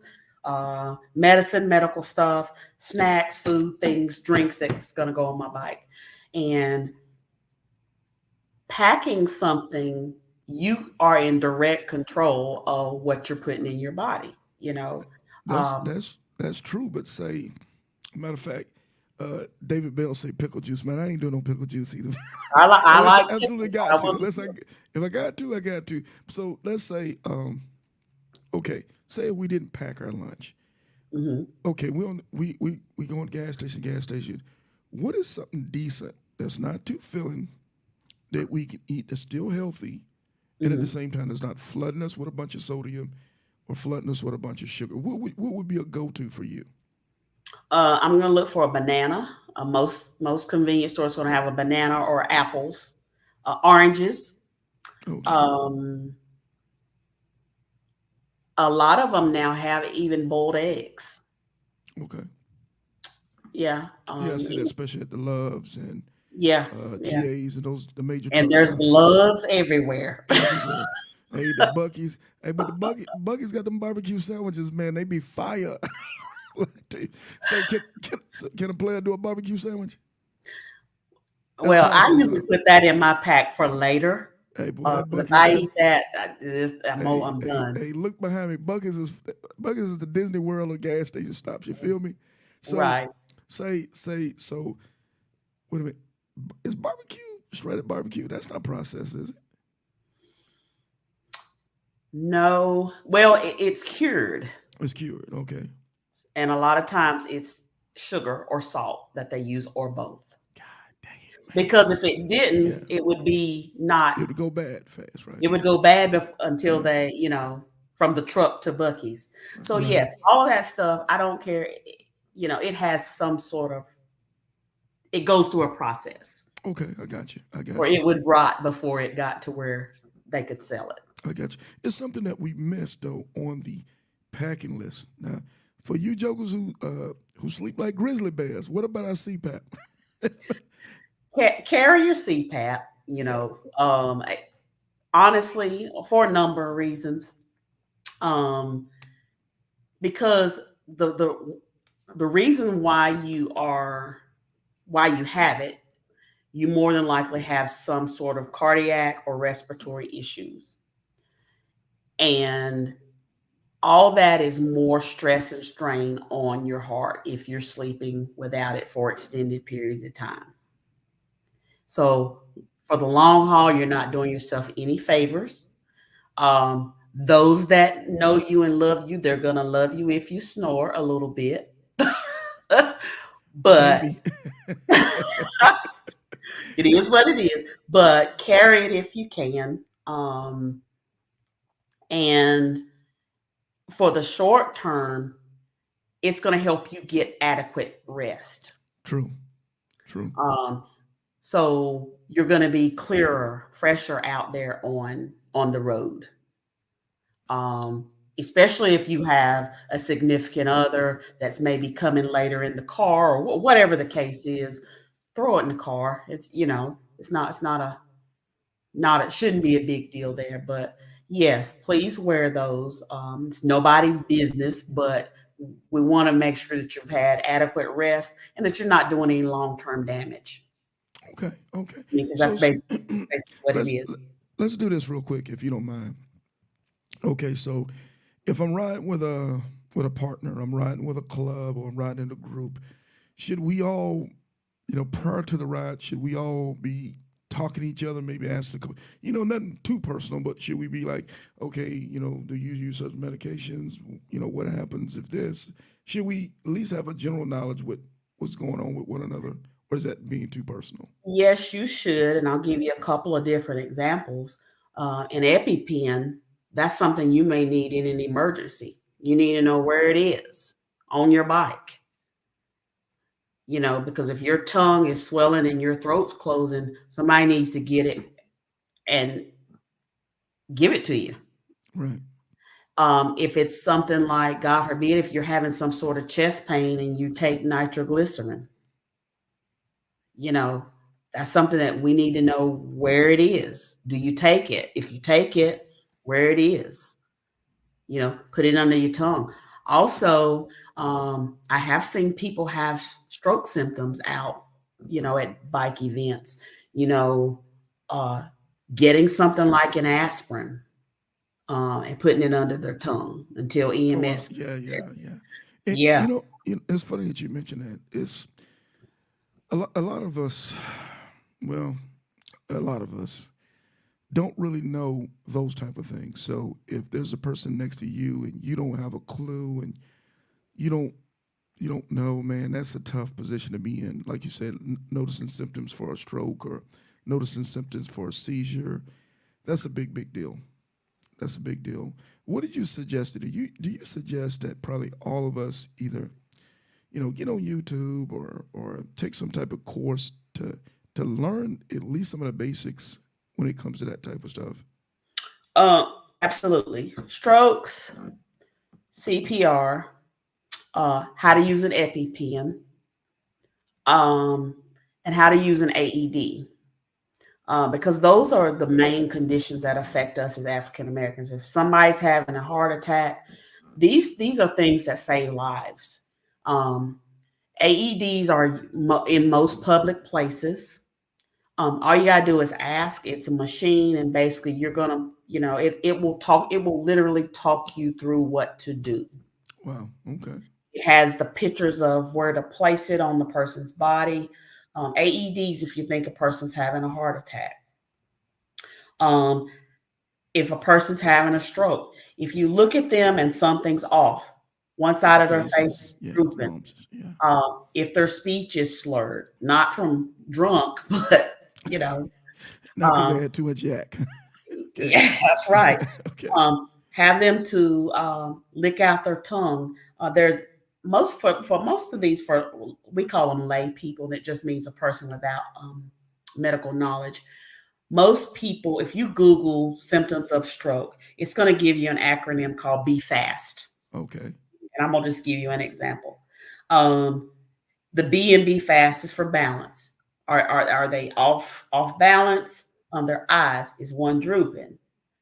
Speaker 5: medicine, medical stuff, snacks, food, things, drinks that's going to go on my bike. And packing something, you are in direct control of what you're putting in your body.
Speaker 1: That's
Speaker 5: Um,
Speaker 1: that's that's true. But say, matter of fact, David Bell say pickle juice, man. I ain't doing no pickle juice either.
Speaker 5: I
Speaker 1: Unless I
Speaker 5: like
Speaker 1: absolutely
Speaker 5: pickles, so
Speaker 1: got
Speaker 5: I
Speaker 1: to.
Speaker 5: will.
Speaker 1: Unless if I got to, I got to. So let's say, okay, say we didn't pack our lunch.
Speaker 5: Mhm.
Speaker 1: Okay, we going to gas station. What is something decent that's not too filling that we can eat that's still healthy, and at the
Speaker 5: Mhm.
Speaker 1: same time that's not flooding us with a bunch of sodium or flooding us with a bunch of sugar? What would be a go to for you?
Speaker 5: I'm gonna look for a banana. Most convenience stores gonna have a banana or apples, oranges.
Speaker 1: Okay,
Speaker 5: Um, a lot of them now have even boiled eggs.
Speaker 1: okay.
Speaker 5: Yeah.
Speaker 1: Yeah, I see that especially at the Loves and
Speaker 5: Yeah. Yeah.
Speaker 1: TAs and those the major
Speaker 5: And
Speaker 1: truck
Speaker 5: there's
Speaker 1: stops
Speaker 5: loves everywhere.
Speaker 1: everywhere. Hey, the Bucky's. Hey, but the Bucky's got them barbecue sandwiches, man. They be fire. So can a player do a barbecue sandwich? That
Speaker 5: Well, I
Speaker 1: process
Speaker 5: usually
Speaker 1: up.
Speaker 5: put that in my pack for later.
Speaker 1: Hey, boy, that
Speaker 5: 'Cause if
Speaker 1: Bucky's
Speaker 5: I
Speaker 1: that.
Speaker 5: eat that,
Speaker 1: Hey,
Speaker 5: I'm
Speaker 1: hey,
Speaker 5: done.
Speaker 1: hey, look behind me. Bucky's is the Disney World of gas station stops. You feel me? So
Speaker 5: Right.
Speaker 1: so. Wait a minute. Is barbecue shredded barbecue? That's not processed, is it?
Speaker 5: No. Well, it's cured.
Speaker 1: It's cured. Okay.
Speaker 5: And a lot of times it's sugar or salt that they use or both.
Speaker 1: God dang it, man.
Speaker 5: Because if it didn't,
Speaker 1: Yeah.
Speaker 5: it would be not,
Speaker 1: It would go bad fast, right?
Speaker 5: it would go bad until
Speaker 1: Yeah.
Speaker 5: they, from the truck to Bucky's. So
Speaker 1: Right.
Speaker 5: yes, all of that stuff, I don't care. It has some sort of, it goes through a process,
Speaker 1: Okay, I got you. I
Speaker 5: or
Speaker 1: got you.
Speaker 5: it would rot before it got to where they could sell it.
Speaker 1: I got you. It's something that we missed though on the packing list. Now, for you jokers who sleep like grizzly bears, what about our CPAP?
Speaker 5: Carry your CPAP,
Speaker 1: Yeah.
Speaker 5: honestly, for a number of reasons. Um, because the reason why you have it, you more than likely have some sort of cardiac or respiratory issues. And all that is more stress and strain on your heart if you're sleeping without it for extended periods of time. So for the long haul, you're not doing yourself any favors. Those that know you and love you, they're gonna love you if you snore a little bit. But
Speaker 1: Maybe.
Speaker 5: it is what it is. But carry it if you can. And for the short term, it's going to help you get adequate rest.
Speaker 1: True. True.
Speaker 5: Um, so you're going to be clearer, fresher out there on the road. Especially if you have a significant other that's maybe coming later in the car or whatever the case is, throw it in the car. It's not it shouldn't be a big deal there, but yes, please wear those. It's nobody's business, but we want to make sure that you've had adequate rest and that you're not doing any long-term damage.
Speaker 1: Okay. Okay.
Speaker 5: Because
Speaker 1: So
Speaker 5: that's basically what it
Speaker 1: let's
Speaker 5: is.
Speaker 1: let's do this real quick if you don't mind. Okay, so if I'm riding with a partner, I'm riding with a club, or I'm riding in a group, should we all, prior to the ride, should we all be talking to each other, maybe asking, nothing too personal, but should we be like, okay, do you use certain medications? What happens if this? Should we at least have a general knowledge what what's going on with one another, or is that being too personal?
Speaker 5: Yes, you should, and I'll give you a couple of different examples. An EpiPen, that's something you may need in an emergency. You need to know where it is on your bike. Because if your tongue is swelling and your throat's closing, somebody needs to get it and give it to you.
Speaker 1: Right.
Speaker 5: If it's something like, God forbid, if you're having some sort of chest pain and you take nitroglycerin, you know, that's something that we need to know where it is. Do you take it? If you take it, where it is, put it under your tongue. Also, I have seen people have stroke symptoms out, at bike events, you know, uh, getting something like an aspirin and putting it under their tongue until
Speaker 1: Oh wow.
Speaker 5: EMS gets
Speaker 1: Yeah.
Speaker 5: there.
Speaker 1: Yeah. Yeah. And
Speaker 5: Yeah.
Speaker 1: it's funny that you mentioned that. a lot of us, well, a lot of us don't really know those type of things. So if there's a person next to you and you don't have a clue and you don't you don't know, man, that's a tough position to be in. Like you said, noticing symptoms for a stroke or noticing symptoms for a seizure, that's a big deal. That's a big deal. What did you suggest? Do you suggest that probably all of us either get on YouTube or take some type of course to learn at least some of the basics when it comes to that type of stuff?
Speaker 5: Uh, Absolutely. Strokes, CPR, how to use an EpiPen, um, and how to use an AED. Because those are the main conditions that affect us as African Americans. If somebody's having a heart attack, these are things that save lives. Um, AEDs are in most public places. All you gotta do is ask. It's a machine, and basically you're gonna, it will talk. It will literally talk you through what to do.
Speaker 1: Wow. Okay.
Speaker 5: It has the pictures of where to place it on the person's body. AEDs, if you think a person's having a heart attack. Um, if a person's having a stroke, if you look at them and something's off, one side
Speaker 1: The
Speaker 5: of their face
Speaker 1: faces,
Speaker 5: is
Speaker 1: yeah, the
Speaker 5: drooping.
Speaker 1: bumps, yeah.
Speaker 5: If their speech is slurred, not from drunk, but you know,
Speaker 1: Not because they
Speaker 5: um,
Speaker 1: had too much yak. Okay.
Speaker 5: yeah, that's right.
Speaker 1: Okay.
Speaker 5: Have them to lick out their tongue. There's for most of these, for we call them lay people. That just means a person without medical knowledge. Most people, if you Google symptoms of stroke, it's going to give you an acronym called Be Fast.
Speaker 1: Okay.
Speaker 5: And I'm gonna just give you an example. Um, the B and B fast is for balance. Are they off balance? On their eyes is one drooping,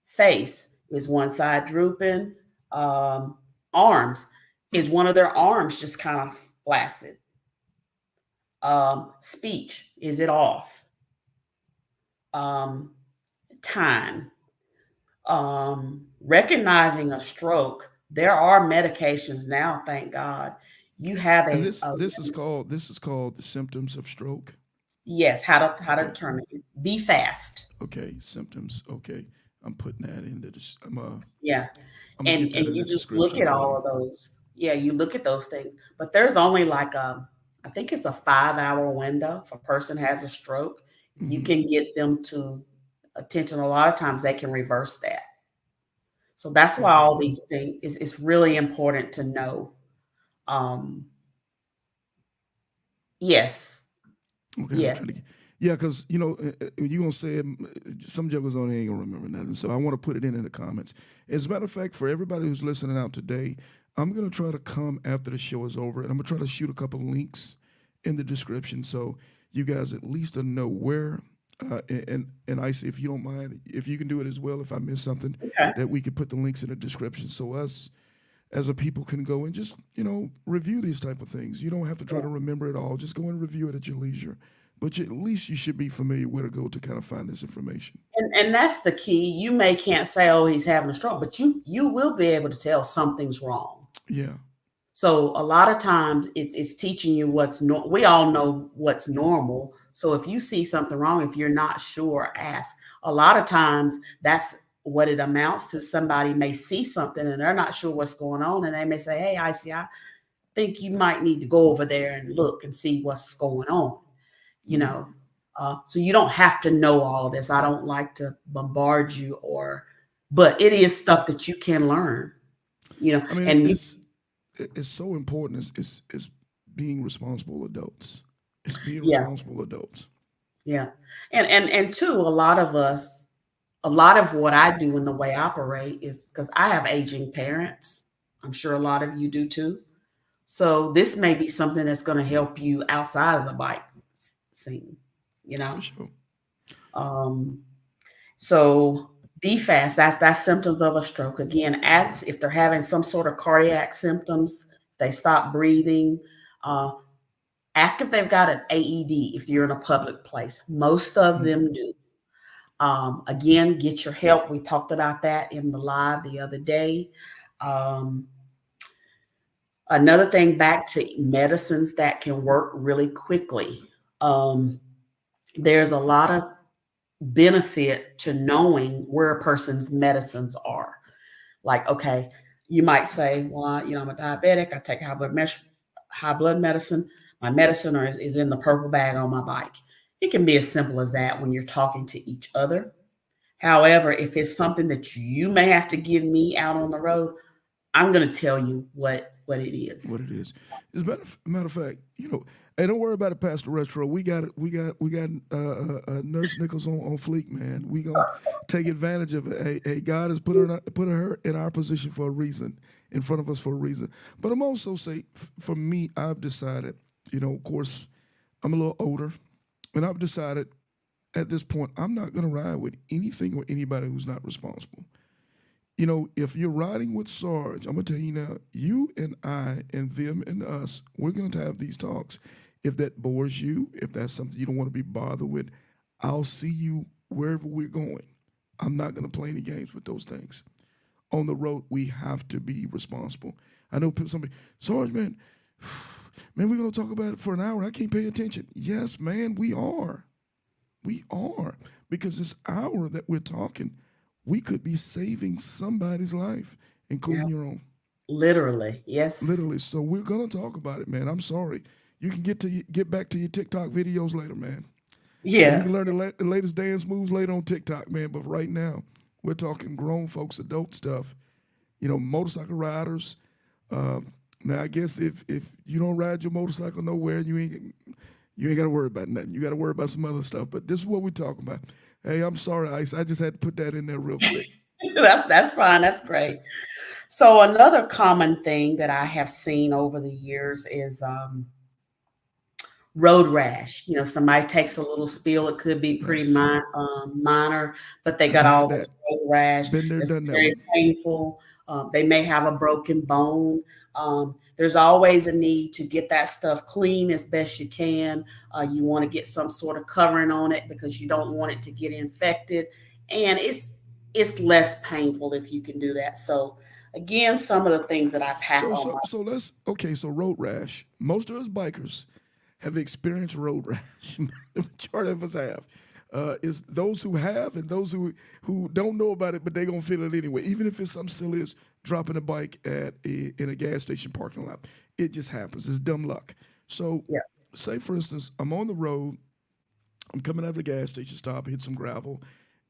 Speaker 5: face is one side drooping, um, arms is one of their arms just kind of flaccid. Speech, is it off? Um, Time, recognizing a stroke. There are medications now, thank God. You have
Speaker 1: And
Speaker 5: a,
Speaker 1: this
Speaker 5: a
Speaker 1: this is called the symptoms of stroke.
Speaker 5: Yes, how to
Speaker 1: Okay.
Speaker 5: determine it. Be fast.
Speaker 1: Okay. Symptoms. Okay. I'm putting that into this.
Speaker 5: Yeah.
Speaker 1: I'm gonna get
Speaker 5: And
Speaker 1: that in the
Speaker 5: you just look
Speaker 1: description
Speaker 5: at
Speaker 1: as
Speaker 5: all
Speaker 1: well.
Speaker 5: of those. Yeah, you look at those things. But there's only like I think it's a 5 hour window if a person has a stroke. If you
Speaker 1: Hmm.
Speaker 5: can get them to attention, a lot of times they can reverse that. So that's why
Speaker 1: Okay.
Speaker 5: all these things is it's really important to know. Um, yes,
Speaker 1: Okay. I'm
Speaker 5: yes.
Speaker 1: trying to get. Yeah, because you gonna say it, some jokers on there ain't gonna remember nothing. So I want to put it in the comments. As a matter of fact, for everybody who's listening out today, I'm gonna try to come after the show is over, and I'm gonna try to shoot a couple of links in the description so you guys at least know where. And I say, if you don't mind, if you can do it as well, if I miss something,
Speaker 5: Okay.
Speaker 1: that we could put the links in the description so us as a people can go and just review these type of things. You don't have to try
Speaker 5: Yeah.
Speaker 1: to remember it all. Just go and review it at your leisure. But at least you should be familiar where to go to kind of find this information.
Speaker 5: And that's the key. You may can't say, oh, he's having a stroke, but you will be able to tell something's wrong.
Speaker 1: Yeah.
Speaker 5: So a lot of times it's teaching you we all know what's normal. So if you see something wrong, if you're not sure, ask. A lot of times that's what it amounts to. Somebody may see something and they're not sure what's going on, and they may say, hey, I think you might need to go over there and look and see what's going on. You
Speaker 1: Yeah.
Speaker 5: know, so you don't have to know all of this. I don't like to bombard you, but it is stuff that you can learn.
Speaker 1: I mean,
Speaker 5: And
Speaker 1: it's so important. It's being responsible adults. It's being
Speaker 5: yeah,
Speaker 1: responsible adults.
Speaker 5: yeah, and two, a lot of us, a lot of what I do in the way I operate is because I have aging parents. I'm sure a lot of you do too. So this may be something that's going to help you outside of the bike scene. You
Speaker 1: For
Speaker 5: know,
Speaker 1: sure.
Speaker 5: um, so be fast. That's symptoms of a stroke. Again, ask if they're having some sort of cardiac symptoms. They stop breathing. Uh, Ask if they've got an AED if you're in a public place. Most of
Speaker 1: Mhm.
Speaker 5: them do. Again, get your help. We talked about that in the live the other day. Um, Another thing, back to medicines that can work really quickly. Um, there's a lot of benefit to knowing where a person's medicines are. Like, okay, you might say, well, I'm a diabetic. I take high blood medicine. My medicine is in the purple bag on my bike. It can be as simple as that when you're talking to each other. However, if it's something that you may have to give me out on the road, I'm going to tell you what it is.
Speaker 1: What it is. As a matter of fact, hey, don't worry about it, Pastor Retro. We got it. We got Nurse Nichols on fleek, man. We gonna take advantage of it. Hey, God has put her in our position for a reason, in front of us for a reason. But I'm also say, for me, I've decided. Of course, I'm a little older, and I've decided at this point I'm not gonna ride with anything or anybody who's not responsible. If you're riding with Sarge, I'm gonna tell you now, you and I and them and us, we're gonna have these talks. If that bores you, if that's something you don't want to be bothered with, I'll see you wherever we're going. I'm not gonna play any games with those things. On the road, we have to be responsible. I know somebody, Sarge, man, we're gonna talk about it for an hour. I can't pay attention. Yes, man, we are. We are. Because this hour that we're talking, we could be saving somebody's life, including your own.
Speaker 5: Literally, yes.
Speaker 1: Literally. So we're gonna talk about it, man. I'm sorry. You can get back to your TikTok videos later, man.
Speaker 5: Yeah.
Speaker 1: You can learn the latest dance moves later on TikTok, man. But right now, we're talking grown folks, adult stuff. Motorcycle riders. Now, I guess if you don't ride your motorcycle nowhere, you ain't got to worry about nothing. You got to worry about some other stuff. But this is what we're talking about. Hey, I'm sorry, Ice. I just had to put that in there real quick.
Speaker 5: That's fine. That's great. So another common thing that I have seen over the years is road rash. Somebody takes a little spill. It could be pretty minor, but they got all this road rash.
Speaker 1: Been there,
Speaker 5: It's
Speaker 1: done that
Speaker 5: very
Speaker 1: one.
Speaker 5: painful. They may have a broken bone. There's always a need to get that stuff clean as best you can. You want to get some sort of covering on it because you don't want it to get infected. And it's less painful if you can do that. So again, some of the things that I pack on.
Speaker 1: So road rash. Most of us bikers have experienced road rash. The majority of us have. It's those who have and those who don't know about it, but they're going to feel it anyway. Even if it's something silly as dropping a bike in a gas station parking lot. It just happens. It's dumb luck. So say, for instance, I'm on the road. I'm coming out of the gas station stop, hit some gravel,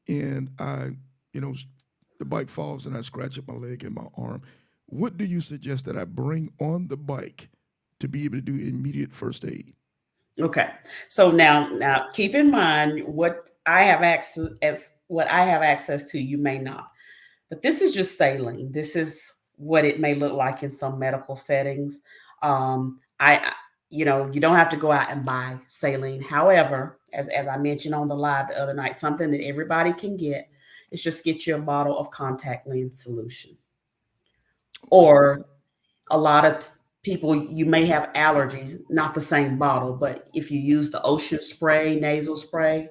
Speaker 1: and the bike falls and I scratch up my leg and my arm. What do you suggest that I bring on the bike to be able to do immediate first aid?
Speaker 5: Okay. So now keep in mind what I have access to, you may not. But this is just saline. This is what it may look like in some medical settings. You don't have to go out and buy saline. However, as I mentioned on the live the other night, something that everybody can get is just get you a bottle of contact lens solution. Or a lot of people, you may have allergies, not the same bottle, but if you use the ocean spray, nasal spray,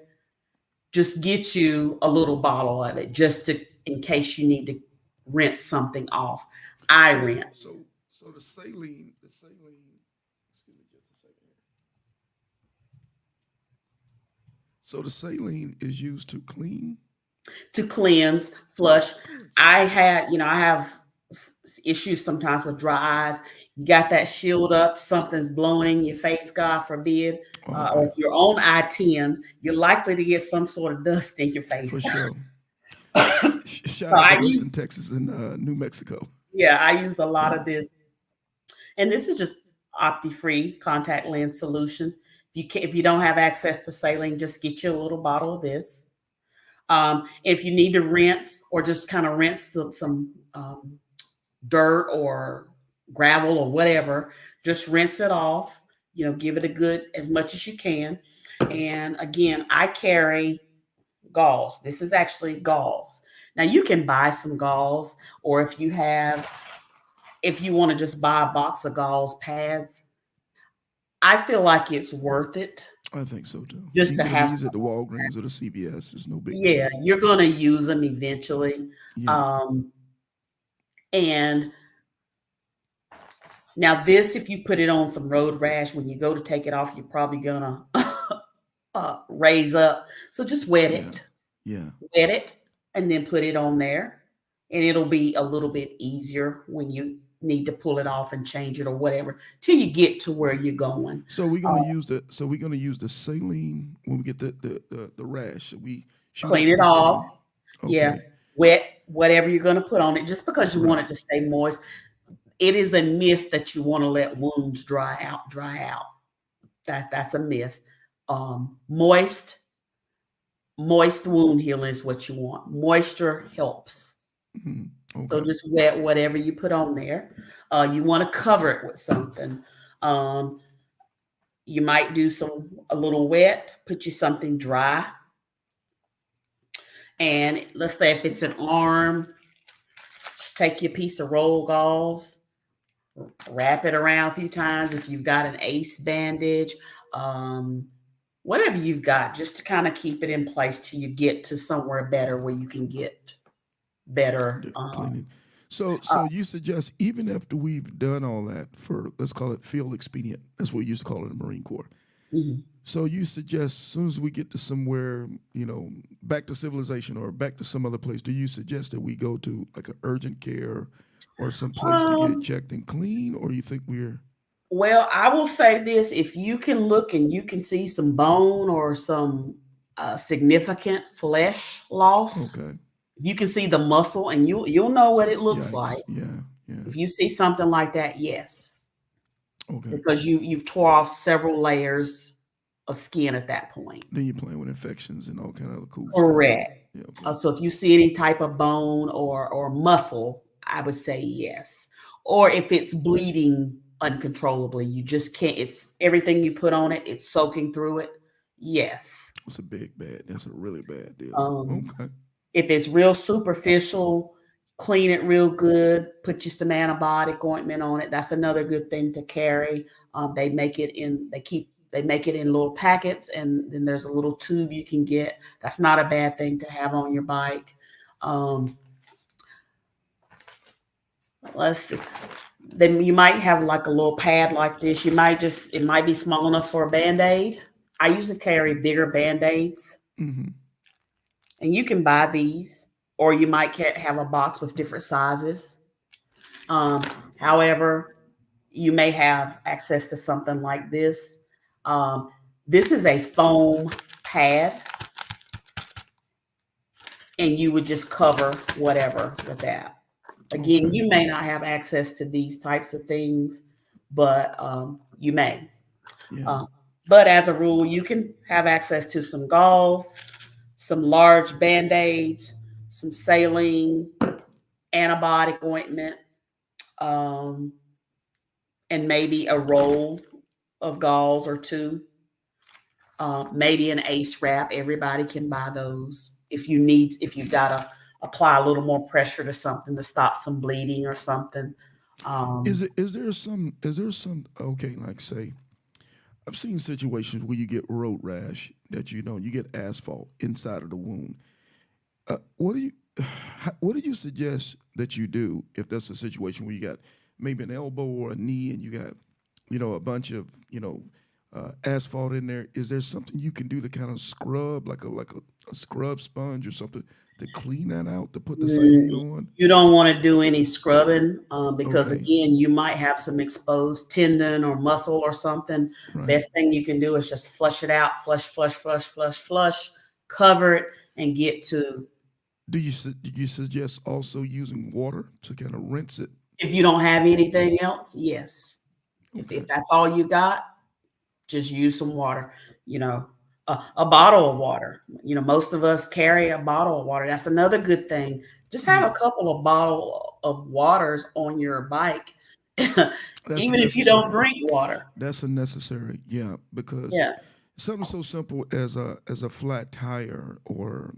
Speaker 5: just get you a little bottle of it in case you need to rinse something off. Rinse.
Speaker 1: So the saline, excuse me just a second here. So the saline is used to
Speaker 5: cleanse, flush. I have issues sometimes with dry eyes. You got that shield up, something's blowing in your face, God forbid. Or if you're on I-10, you're likely to get some sort of dust in your face.
Speaker 1: For sure. Shout out to Houston, Texas, and New Mexico.
Speaker 5: Yeah, I use a lot of this. And this is just opti-free contact lens solution. If you don't have access to saline, just get you a little bottle of this. If you need to rinse or just kind of rinse some dirt or gravel or whatever, just rinse it off. Give it a good as much as you can. And again, I carry gauze. This is actually gauze. Now you can buy some gauze, or if you want to just buy a box of gauze pads, I feel like it's worth it.
Speaker 1: I think so too.
Speaker 5: Just to have
Speaker 1: use it at the Walgreens or the CVS is no big deal.
Speaker 5: Yeah, you're going to use them eventually.
Speaker 1: Yeah.
Speaker 5: And now this, if you put it on some road rash, when you go to take it off, you're probably gonna raise up. So just wet
Speaker 1: Yeah.
Speaker 5: it,
Speaker 1: Yeah.
Speaker 5: wet it, and then put it on there. And it'll be a little bit easier when you need to pull it off and change it or whatever till you get to where you're going.
Speaker 1: So we're gonna use the saline when we get the rash. We shoot up
Speaker 5: Clean
Speaker 1: with
Speaker 5: it
Speaker 1: the
Speaker 5: off.
Speaker 1: saline.
Speaker 5: Yeah.
Speaker 1: Okay.
Speaker 5: Wet whatever you're going to put on it just because you want
Speaker 1: Right.
Speaker 5: it to stay moist. It is a myth that you want to let wounds dry out. That's a myth. Moist wound healing is what you want. Moisture helps.
Speaker 1: Mhm.
Speaker 5: So
Speaker 1: Okay.
Speaker 5: just wet whatever you put on there. You want to cover it with something. Um, you might do a little wet, put you something dry. And let's say if it's an arm, just take your piece of roll gauze, wrap it around a few times. If you've got an ace bandage, um, whatever you've got, just to kind of keep it in place till you get to somewhere better where you can get better.
Speaker 1: Cleaning. So you suggest even after we've done all that for, let's call it field expedient. That's what we used to call it in the Marine Corps.
Speaker 5: Mhm.
Speaker 1: So you suggest as soon as we get to somewhere, back to civilization or back to some other place, do you suggest that we go to like an urgent care or some place to get it
Speaker 5: Um,
Speaker 1: checked and clean, or you think we're
Speaker 5: well, I will say this: if you can look and you can see some bone or some significant flesh loss,
Speaker 1: okay?
Speaker 5: you can see the muscle, and you'll know what it looks like.
Speaker 1: Yikes! Yeah, yeah.
Speaker 5: If you see something like that, yes,
Speaker 1: Okay.
Speaker 5: because you've tore off several layers of skin at that point.
Speaker 1: Then you're playing with infections and all kind of other cool stuff.
Speaker 5: Correct.
Speaker 1: Yeah. Okay.
Speaker 5: So if you see any type of bone or muscle, I would say yes. Or if it's bleeding uncontrollably, you just can't. It's everything you put on it. It's soaking through it. Yes.
Speaker 1: That's a big bad. That's a really bad deal.
Speaker 5: Um,
Speaker 1: Okay.
Speaker 5: if it's real superficial, clean it real good. Put you some antibiotic ointment on it. That's another good thing to carry. They make it in. They make it in little packets, and then there's a little tube you can get. That's not a bad thing to have on your bike. Um, let's see. Then you might have like a little pad like this. It might be small enough for a band-aid. I usually carry bigger band-aids,
Speaker 1: Mm-hmm.
Speaker 5: and you can buy these, or you might have a box with different sizes. Um, However, you may have access to something like this. Um, this is a foam pad, and you would just cover whatever with that. Again,
Speaker 1: Okay.
Speaker 5: you may not have access to these types of things, but you may.
Speaker 1: Yeah.
Speaker 5: Um, but as a rule, you can have access to some gauze, some large band aids, some saline, antibiotic ointment, um, and maybe a roll of gauze or two. Maybe an ace wrap. Everybody can buy those. If you've got to apply a little more pressure to something to stop some bleeding or something. Um,
Speaker 1: Is there some okay, like say I've seen situations where you get road rash that you get asphalt inside of the wound. What do you what do you suggest that you do if that's a situation where you got maybe an elbow or a knee and you got a bunch of asphalt in there? Is there something you can do to kind of scrub like a scrub sponge or something to clean that out to put the saline on?
Speaker 5: you don't want to do any scrubbing because,
Speaker 1: Okay,
Speaker 5: again, you might have some exposed tendon or muscle or something.
Speaker 1: right.
Speaker 5: Best thing you can do is just flush it out, flush, cover it, and get to.
Speaker 1: Do you suggest also using water to kind of rinse it?
Speaker 5: If you don't have anything else, yes.
Speaker 1: Okay.
Speaker 5: If that's all you got, just use some water. You know, a bottle of water. Most of us carry a bottle of water. That's another good thing. Just have
Speaker 1: Yeah,
Speaker 5: a couple of bottle of waters on your bike,
Speaker 1: that's a
Speaker 5: even if you don't
Speaker 1: necessary.
Speaker 5: drink water.
Speaker 1: That's a necessary, yeah, because
Speaker 5: Yeah.
Speaker 1: something so simple as a flat tire or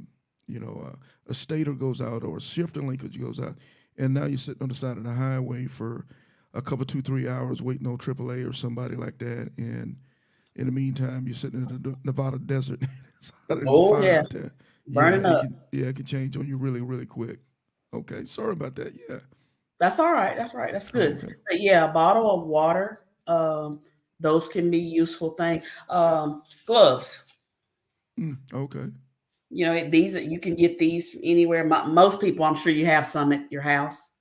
Speaker 1: a stator goes out or a shifter linkage goes out, and now you're sitting on the side of the highway for a couple 2-3 hours waiting on AAA or somebody like that, and in the meantime you're sitting in the Nevada desert. It's 105
Speaker 5: Oh yeah,
Speaker 1: out there. Yeah,
Speaker 5: burning up.
Speaker 1: it can change on you really really quick. Okay, sorry about that. Yeah.
Speaker 5: That's all right. That's right. That's good.
Speaker 1: Okay.
Speaker 5: But yeah, a bottle of water. Those can be useful thing. Gloves.
Speaker 1: Okay.
Speaker 5: These you can get these anywhere. Most people, I'm sure you have some at your house.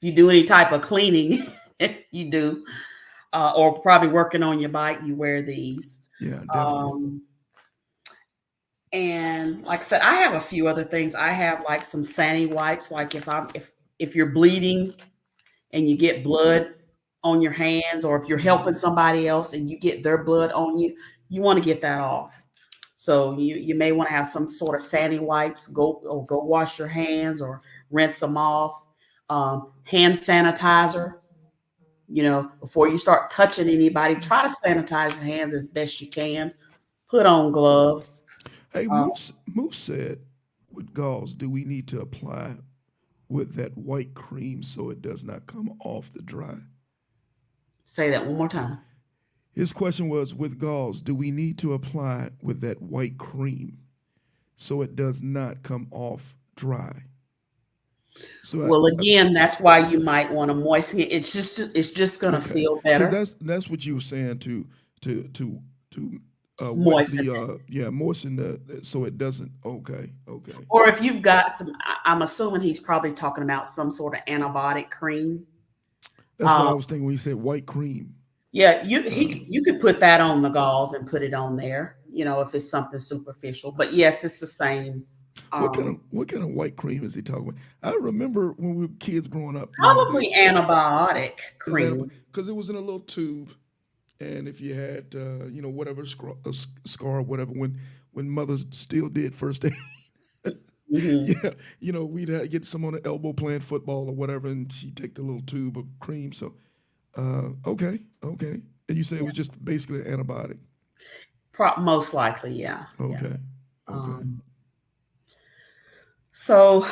Speaker 5: If you do any type of cleaning, you do, or probably working on your bike, you wear these.
Speaker 1: Yeah, definitely.
Speaker 5: Um, and like I said, I have a few other things. I have like some Sani wipes. Like if you're bleeding and you get blood on your hands, or if you're helping somebody else and you get their blood on you, you want to get that off. So you may want to have some sort of Sani wipes. Go wash your hands or rinse them off. Hand sanitizer. Before you start touching anybody, try to sanitize your hands as best you can. Put on gloves.
Speaker 1: Hey,
Speaker 5: Uh,
Speaker 1: Moose said, with gauze, do we need to apply with that white cream so it does not come off the dry?
Speaker 5: Say that one more time.
Speaker 1: His question was, with gauze, do we need to apply with that white cream so it does not come off dry? So
Speaker 5: Well, again, that's why you might want to moisten it. It's just gonna
Speaker 1: okay,
Speaker 5: feel
Speaker 1: because
Speaker 5: better.
Speaker 1: that's what you were saying to to wet
Speaker 5: Moisten
Speaker 1: the
Speaker 5: it.
Speaker 1: yeah, moisten the so it doesn't. Okay, okay.
Speaker 5: Or if you've got some, I'm assuming he's probably talking about some sort of antibiotic cream.
Speaker 1: That's what
Speaker 5: Um,
Speaker 1: I was thinking when you said white cream.
Speaker 5: yeah,
Speaker 1: Uh,
Speaker 5: you could put that on the gauze and put it on there. If it's something superficial. But yes, it's the same. Um,
Speaker 1: what kind of white cream is he talking about? I remember when we were kids growing up.
Speaker 5: Probably antibiotic
Speaker 1: Is that
Speaker 5: cream.
Speaker 1: because it was in a little tube, and if you had whatever scar, whatever, when mothers still did first aid.
Speaker 5: Hmm.
Speaker 1: Yeah, we'd get some on the elbow playing football or whatever, and she'd take the little tube of cream. So, okay, okay. And you say it was just basically an antibiotic.
Speaker 5: Most likely, yeah, yeah.
Speaker 1: Okay, okay.
Speaker 5: Um, So,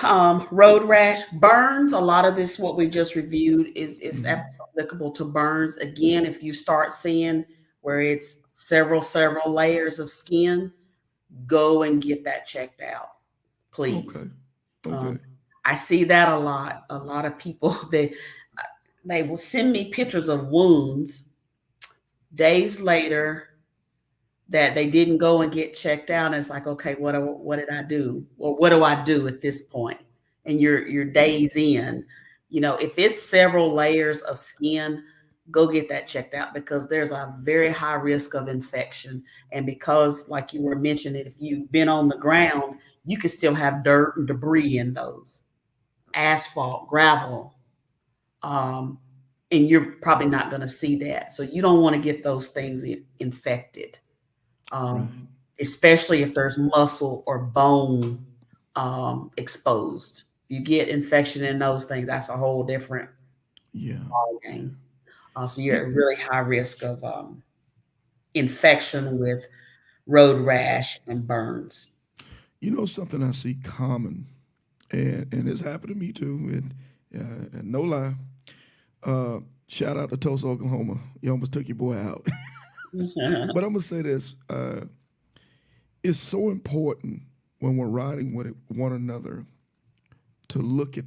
Speaker 5: road rash, burns, a lot of this, what we just reviewed, is
Speaker 1: Hmm.
Speaker 5: applicable to burns. Again, if you start seeing where it's several layers of skin, go and get that checked out,
Speaker 1: Okay,
Speaker 5: please.
Speaker 1: okay.
Speaker 5: Um, I see that a lot. A lot of people, they will send me pictures of wounds days later that they didn't go and get checked out. And it's like, okay, what did I do? Well, what do I do at this point? And you're days in. If it's several layers of skin, go get that checked out because there's a very high risk of infection. And because, like you were mentioning, if you've been on the ground, you could still have dirt and debris in those, asphalt, gravel. Um, and you're probably not going to see that. So you don't want to get those things infected, um,
Speaker 1: Right.
Speaker 5: especially if there's muscle or bone exposed. You get infection in those things, that's a whole different
Speaker 1: Yeah. Yeah.
Speaker 5: ballgame. So you're
Speaker 1: You,
Speaker 5: at really high risk of infection with road rash and burns.
Speaker 1: something I see common, and it's happened to me too. And no lie, uh, shout out to Tulsa, Oklahoma. You almost took your boy out. But I'm gonna say this: it's so important when we're riding with one another to look at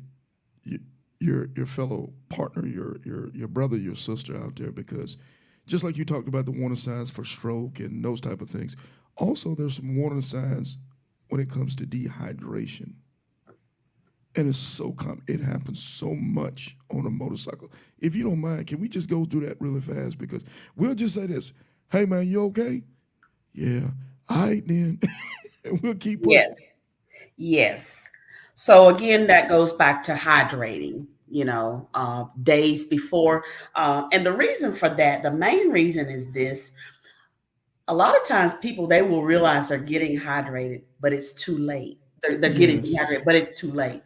Speaker 1: y- your fellow partner, your brother, your sister out there, because just like you talked about the warning signs for stroke and those type of things, also there's some warning signs when it comes to dehydration. And it's so common. It happens so much on a motorcycle. If you don't mind, can we just go through that really fast? Because we'll just say this: "Hey, man, you okay? Yeah, all right then." And we'll keep pushing.
Speaker 5: Yes, yes. So again, that goes back to hydrating, days before. And the reason for that, the main reason is this: a lot of times people, they will realize they're getting hydrated, but it's too late. They're getting
Speaker 1: Yes.
Speaker 5: dehydrated, but it's too late.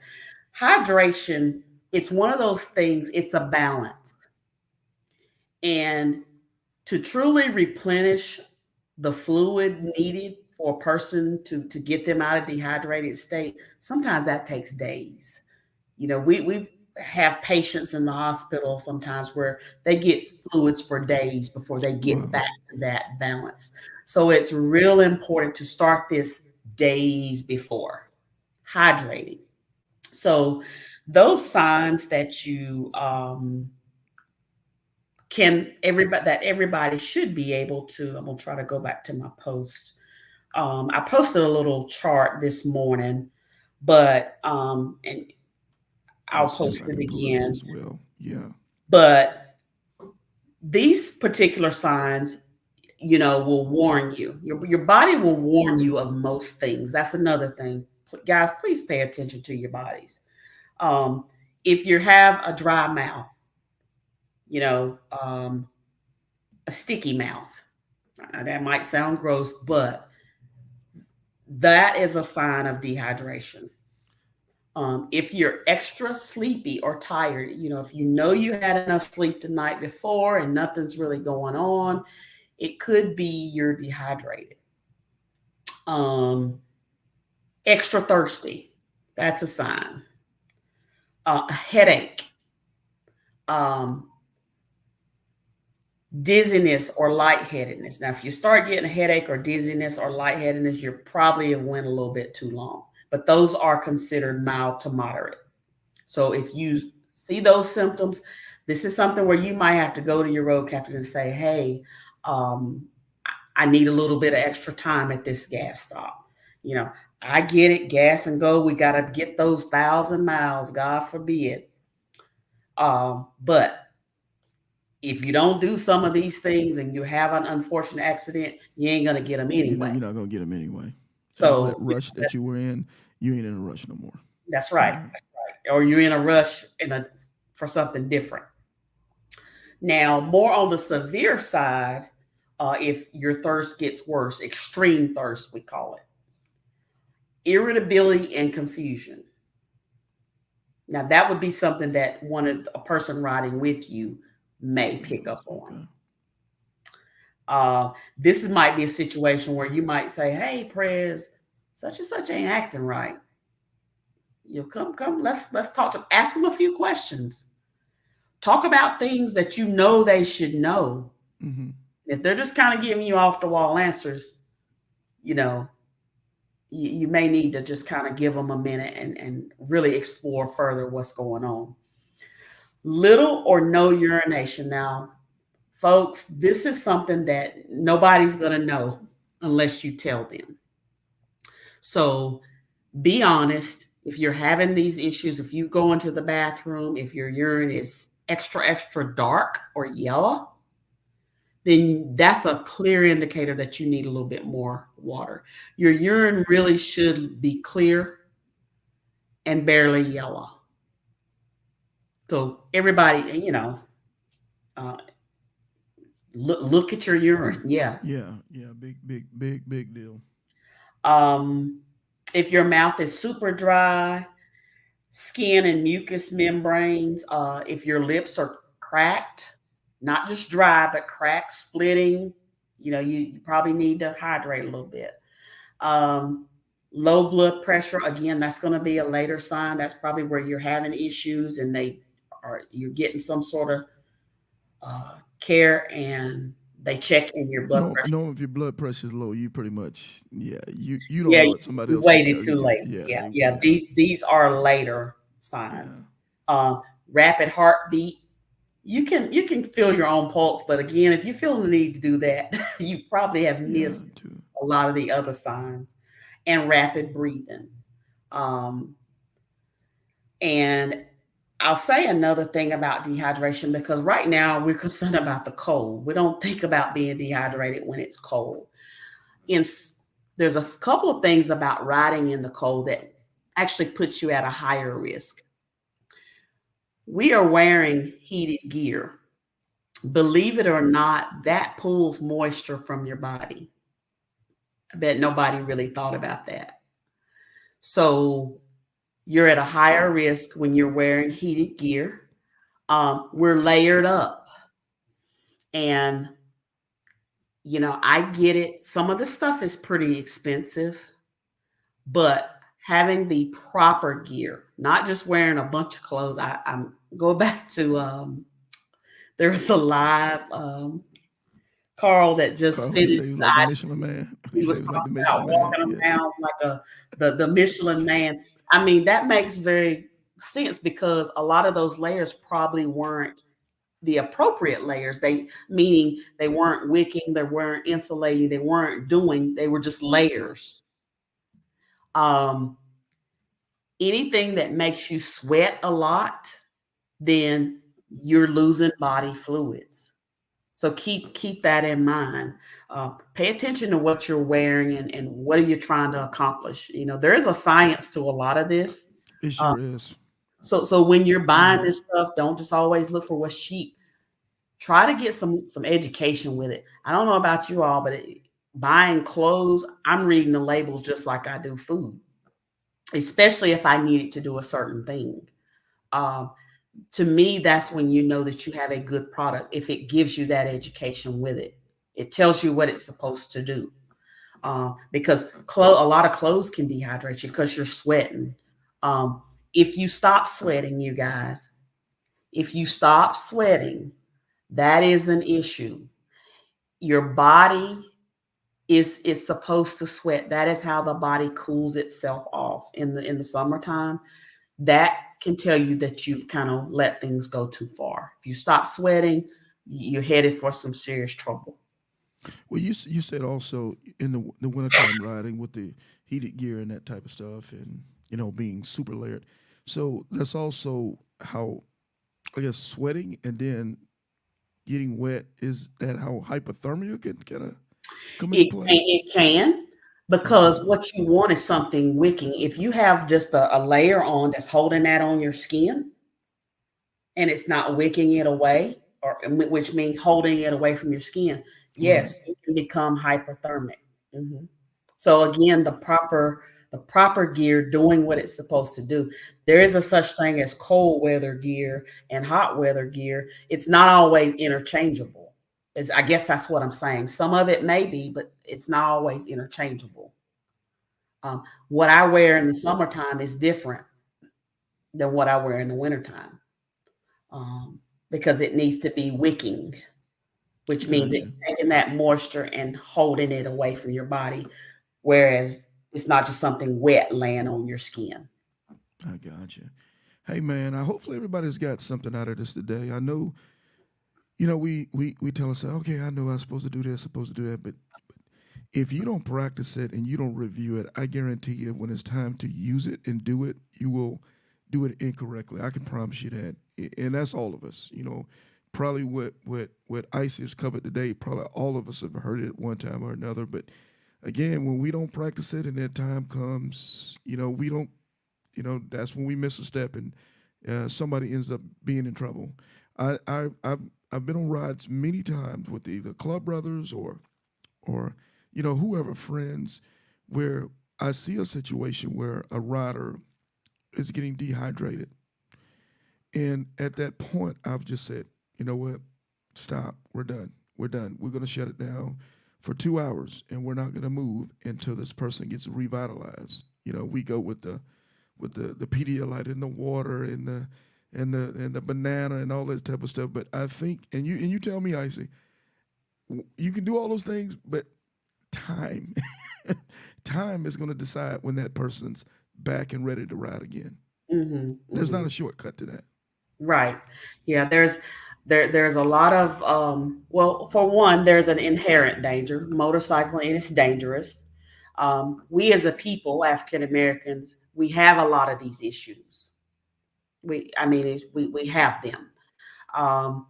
Speaker 5: Hydration, it's one of those things, it's a balance. And to truly replenish the fluid needed for a person to get them out of dehydrated state, sometimes that takes days. We have patients in the hospital sometimes where they get fluids for days before they get
Speaker 1: Wow.
Speaker 5: back to that balance. So it's real important to start this days before hydrating. So those signs that you can everybody that everybody should be able to. I'm gonna try to go back to my post. I posted a little chart this morning, but and
Speaker 1: I'll
Speaker 5: I'll
Speaker 1: see if
Speaker 5: post
Speaker 1: I
Speaker 5: it
Speaker 1: can pull it up
Speaker 5: again.
Speaker 1: as well. Yeah.
Speaker 5: But these particular signs, will warn you. Your body will warn you of most things. That's another thing. Guys, please pay attention to your bodies. Um, if you have a dry mouth, you know, um, a sticky mouth, that might sound gross, but that is a sign of dehydration. If you're extra sleepy or tired, if you know you had enough sleep the night before and nothing's really going on, it could be you're dehydrated. Um, Extra thirsty, that's a sign. A headache, um, dizziness or lightheadedness. Now, if you start getting a headache or dizziness or lightheadedness, you probably have went a little bit too long. But those are considered mild to moderate. So if you see those symptoms, this is something where you might have to go to your road captain and say, hey, um, I need a little bit of extra time at this gas stop. You know, I get it, gas and go. We got to get those 1,000 miles, God forbid. But if you don't do some of these things and you have an unfortunate accident, you ain't gonna get them anyway.
Speaker 1: You're not gonna get them anyway. And all that
Speaker 5: So
Speaker 1: rush that you were in, you ain't in a rush no more.
Speaker 5: that's right.
Speaker 1: Yeah.
Speaker 5: Or you're in a rush for something different. Now, more on the severe side, if your thirst gets worse, extreme thirst, we call it, irritability and confusion. Now, that would be something that a person riding with you may pick up on.
Speaker 1: Okay.
Speaker 5: This might be a situation where you might say, "Hey, Prez, such and such ain't acting right. You come, let's talk to. Ask them a few questions. Talk about things that you know they should know.
Speaker 1: Mm-hmm.
Speaker 5: If they're just kind of giving you off the wall answers, you may need to just kind of give them a minute and really explore further what's going on. Little or no urination. Now, folks, this is something that nobody's going to know unless you tell them. So be honest. If you're having these issues, if you go into the bathroom, if your urine is extra, extra dark or yellow, then that's a clear indicator that you need a little bit more water. Your urine really should be clear and barely yellow. So everybody, uh, look at your urine. Yeah.
Speaker 1: Yeah. Big deal.
Speaker 5: If your mouth is super dry, skin and mucous membranes, if your lips are cracked, not just dry, but cracked, splitting, you probably need to hydrate a little bit. Low blood pressure, again, that's going to be a later sign. That's probably where you're having issues and you're getting some sort of care and they check in your blood pressure.
Speaker 1: If your blood pressure is low, you pretty much, you don't
Speaker 5: Yeah,
Speaker 1: know it. Somebody
Speaker 5: you
Speaker 1: else will
Speaker 5: waited
Speaker 1: tell
Speaker 5: too
Speaker 1: you.
Speaker 5: late. Yeah. These are later signs.
Speaker 1: Yeah.
Speaker 5: Rapid heartbeat. You can feel your own pulse, but again, if you feel the need to do that, you probably have missed
Speaker 1: Too.
Speaker 5: a lot of the other signs. And rapid breathing. And I'll say another thing about dehydration because right now we're concerned about the cold. We don't think about being dehydrated when it's cold. There's a couple of things about riding in the cold that actually puts you at a higher risk. We are wearing heated gear. Believe it or not, that pulls moisture from your body. I bet nobody really thought about that. So you're at a higher risk when you're wearing heated gear. We're layered up. And, I get it. Some of the stuff is pretty expensive, but having the proper gear, not just wearing a bunch of clothes. I'm go back to there was a live Carl that just
Speaker 1: Carl, he
Speaker 5: finished.
Speaker 1: said he was like the Michelin man.
Speaker 5: He
Speaker 1: said
Speaker 5: was
Speaker 1: he was
Speaker 5: talking
Speaker 1: like the
Speaker 5: about
Speaker 1: Michelin man.
Speaker 5: walking
Speaker 1: Yeah.
Speaker 5: around like the Michelin man. I mean, that makes very sense because a lot of those layers probably weren't the appropriate layers. They meaning they weren't wicking, they weren't insulating, they were just layers. Um, Anything that makes you sweat a lot, then you're losing body fluids. So keep that in mind. Pay attention to what you're wearing and what are you trying to accomplish. There is a science to a lot of this.
Speaker 1: It
Speaker 5: Uh,
Speaker 1: sure is.
Speaker 5: so when you're buying
Speaker 1: Mhm.
Speaker 5: this stuff, don't just always look for what's cheap. Try to get some education with it. I don't know about you all, but buying clothes, I'm reading the labels just like I do food, especially if I need it to do a certain thing. Um, to me, that's when you know that you have a good product. If it gives you that education with it, it tells you what it's supposed to do. Because a lot of clothes can dehydrate you because you're sweating. Um, if you stop sweating, you guys, if you stop sweating, that is an issue. Your body is supposed to sweat. That is how the body cools itself off in the summertime. That can tell you that you've kind of let things go too far. If you stop sweating, you're headed for some serious trouble.
Speaker 1: Well, you said also in the wintertime riding with the heated gear and that type of stuff, and being super layered. So that's also how, I guess, sweating and then getting wet, is that how hypothermia can kind of come into play?
Speaker 5: It can,
Speaker 1: Okay.
Speaker 5: because what you want is something wicking. If you have just a layer on that's holding that on your skin and it's not wicking it away, or which means holding it away from your skin,
Speaker 1: Right.
Speaker 5: yes, it can become hyperthermic. Mhm. So again, the proper gear doing what it's supposed to do. There is a such thing as cold weather gear and hot weather gear. It's not always interchangeable. I guess that's what I'm saying. Some of it may be, but it's not always interchangeable. What I wear in the summertime is different than what I wear in the wintertime, um, because it needs to be wicking, which means it's
Speaker 1: Gotcha.
Speaker 5: taking that moisture and holding it away from your body, whereas it's not just something wet laying on your skin.
Speaker 1: I gotcha. Hey man, I hopefully everybody's got something out of this today. I know, we tell ourselves, okay, I know I'm supposed to do this, supposed to do that, but if you don't practice it and you don't review it, I guarantee you when it's time to use it and do it, you will do it incorrectly. I can promise you that. And that's all of us. Probably what Icy has covered today, probably all of us have heard it at one time or another. But again, when we don't practice it and that time comes, we don't, that's when we miss a step and somebody ends up being in trouble. I've been on rides many times with either club brothers or whoever, friends, where I see a situation where a rider is getting dehydrated. And at that point, I've just said, you know what? Stop. We're done. We're done. We're going to shut it down for 2 hours, and we're not going to move until this person gets revitalized. We go with the Pedialyte in the water and the banana and all this type of stuff. But I think, and you tell me, Icy, you can do all those things, but time, time is going to decide when that person's back and ready to ride again.
Speaker 5: Hmm.
Speaker 1: There's
Speaker 5: Hmm.
Speaker 1: not a shortcut to that.
Speaker 5: Right. Yeah. There's a lot of well, for one, there's an inherent danger. Motorcycling, and it's dangerous. We as a people, African Americans, we have a lot of these issues. I mean, we have them. Um,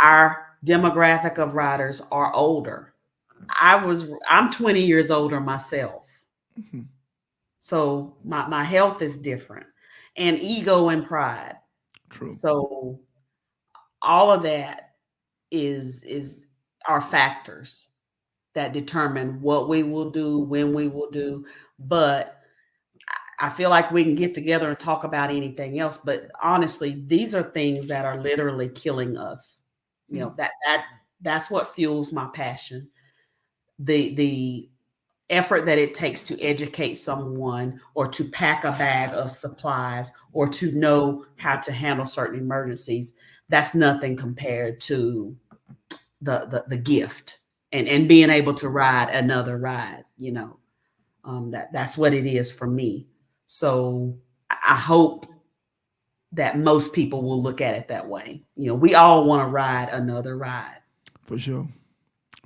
Speaker 5: our demographic of riders are older. I'm 20 years older myself.
Speaker 1: Mhm.
Speaker 5: So my health is different, and ego and pride.
Speaker 1: True.
Speaker 5: So all of that is our factors that determine what we will do, when we will do. But I feel like we can get together and talk about anything else. But honestly, these are things that are literally killing us. You
Speaker 1: Hmm.
Speaker 5: know, that's what fuels my passion. The effort that it takes to educate someone or to pack a bag of supplies or to know how to handle certain emergencies, that's nothing compared to the gift and being able to ride another ride. That's what it is for me. So I hope that most people will look at it that way. We all want to ride another ride.
Speaker 1: For sure.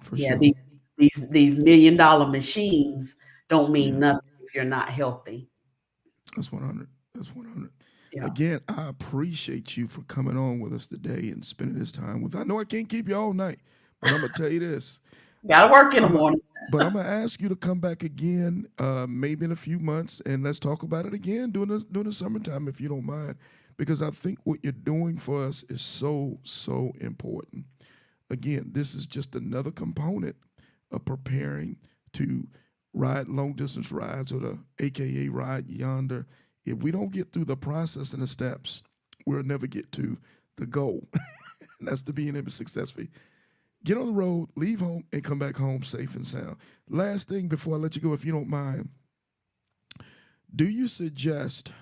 Speaker 1: For
Speaker 5: Yeah,
Speaker 1: sure.
Speaker 5: these $1 million machines don't mean
Speaker 1: Yeah.
Speaker 5: nothing if you're not healthy.
Speaker 1: That's 100. That's 100.
Speaker 5: Yeah.
Speaker 1: Again, I appreciate you for coming on with us today and spending this time with. I know I can't keep you all night, but I'm gonna tell you this.
Speaker 5: Got to work in the
Speaker 1: I'm a,
Speaker 5: morning.
Speaker 1: but I'm gonna ask you to come back again, maybe in a few months, and let's talk about it again during the summertime, if you don't mind, because I think what you're doing for us is so important. Again, this is just another component of preparing to ride long distance rides or the AKA ride yonder. If we don't get through the process and the steps, we'll never get to the goal. And that's to being able to successfully get on the road, leave home, and come back home safe and sound. Last thing before I let you go, if you don't mind, do you suggest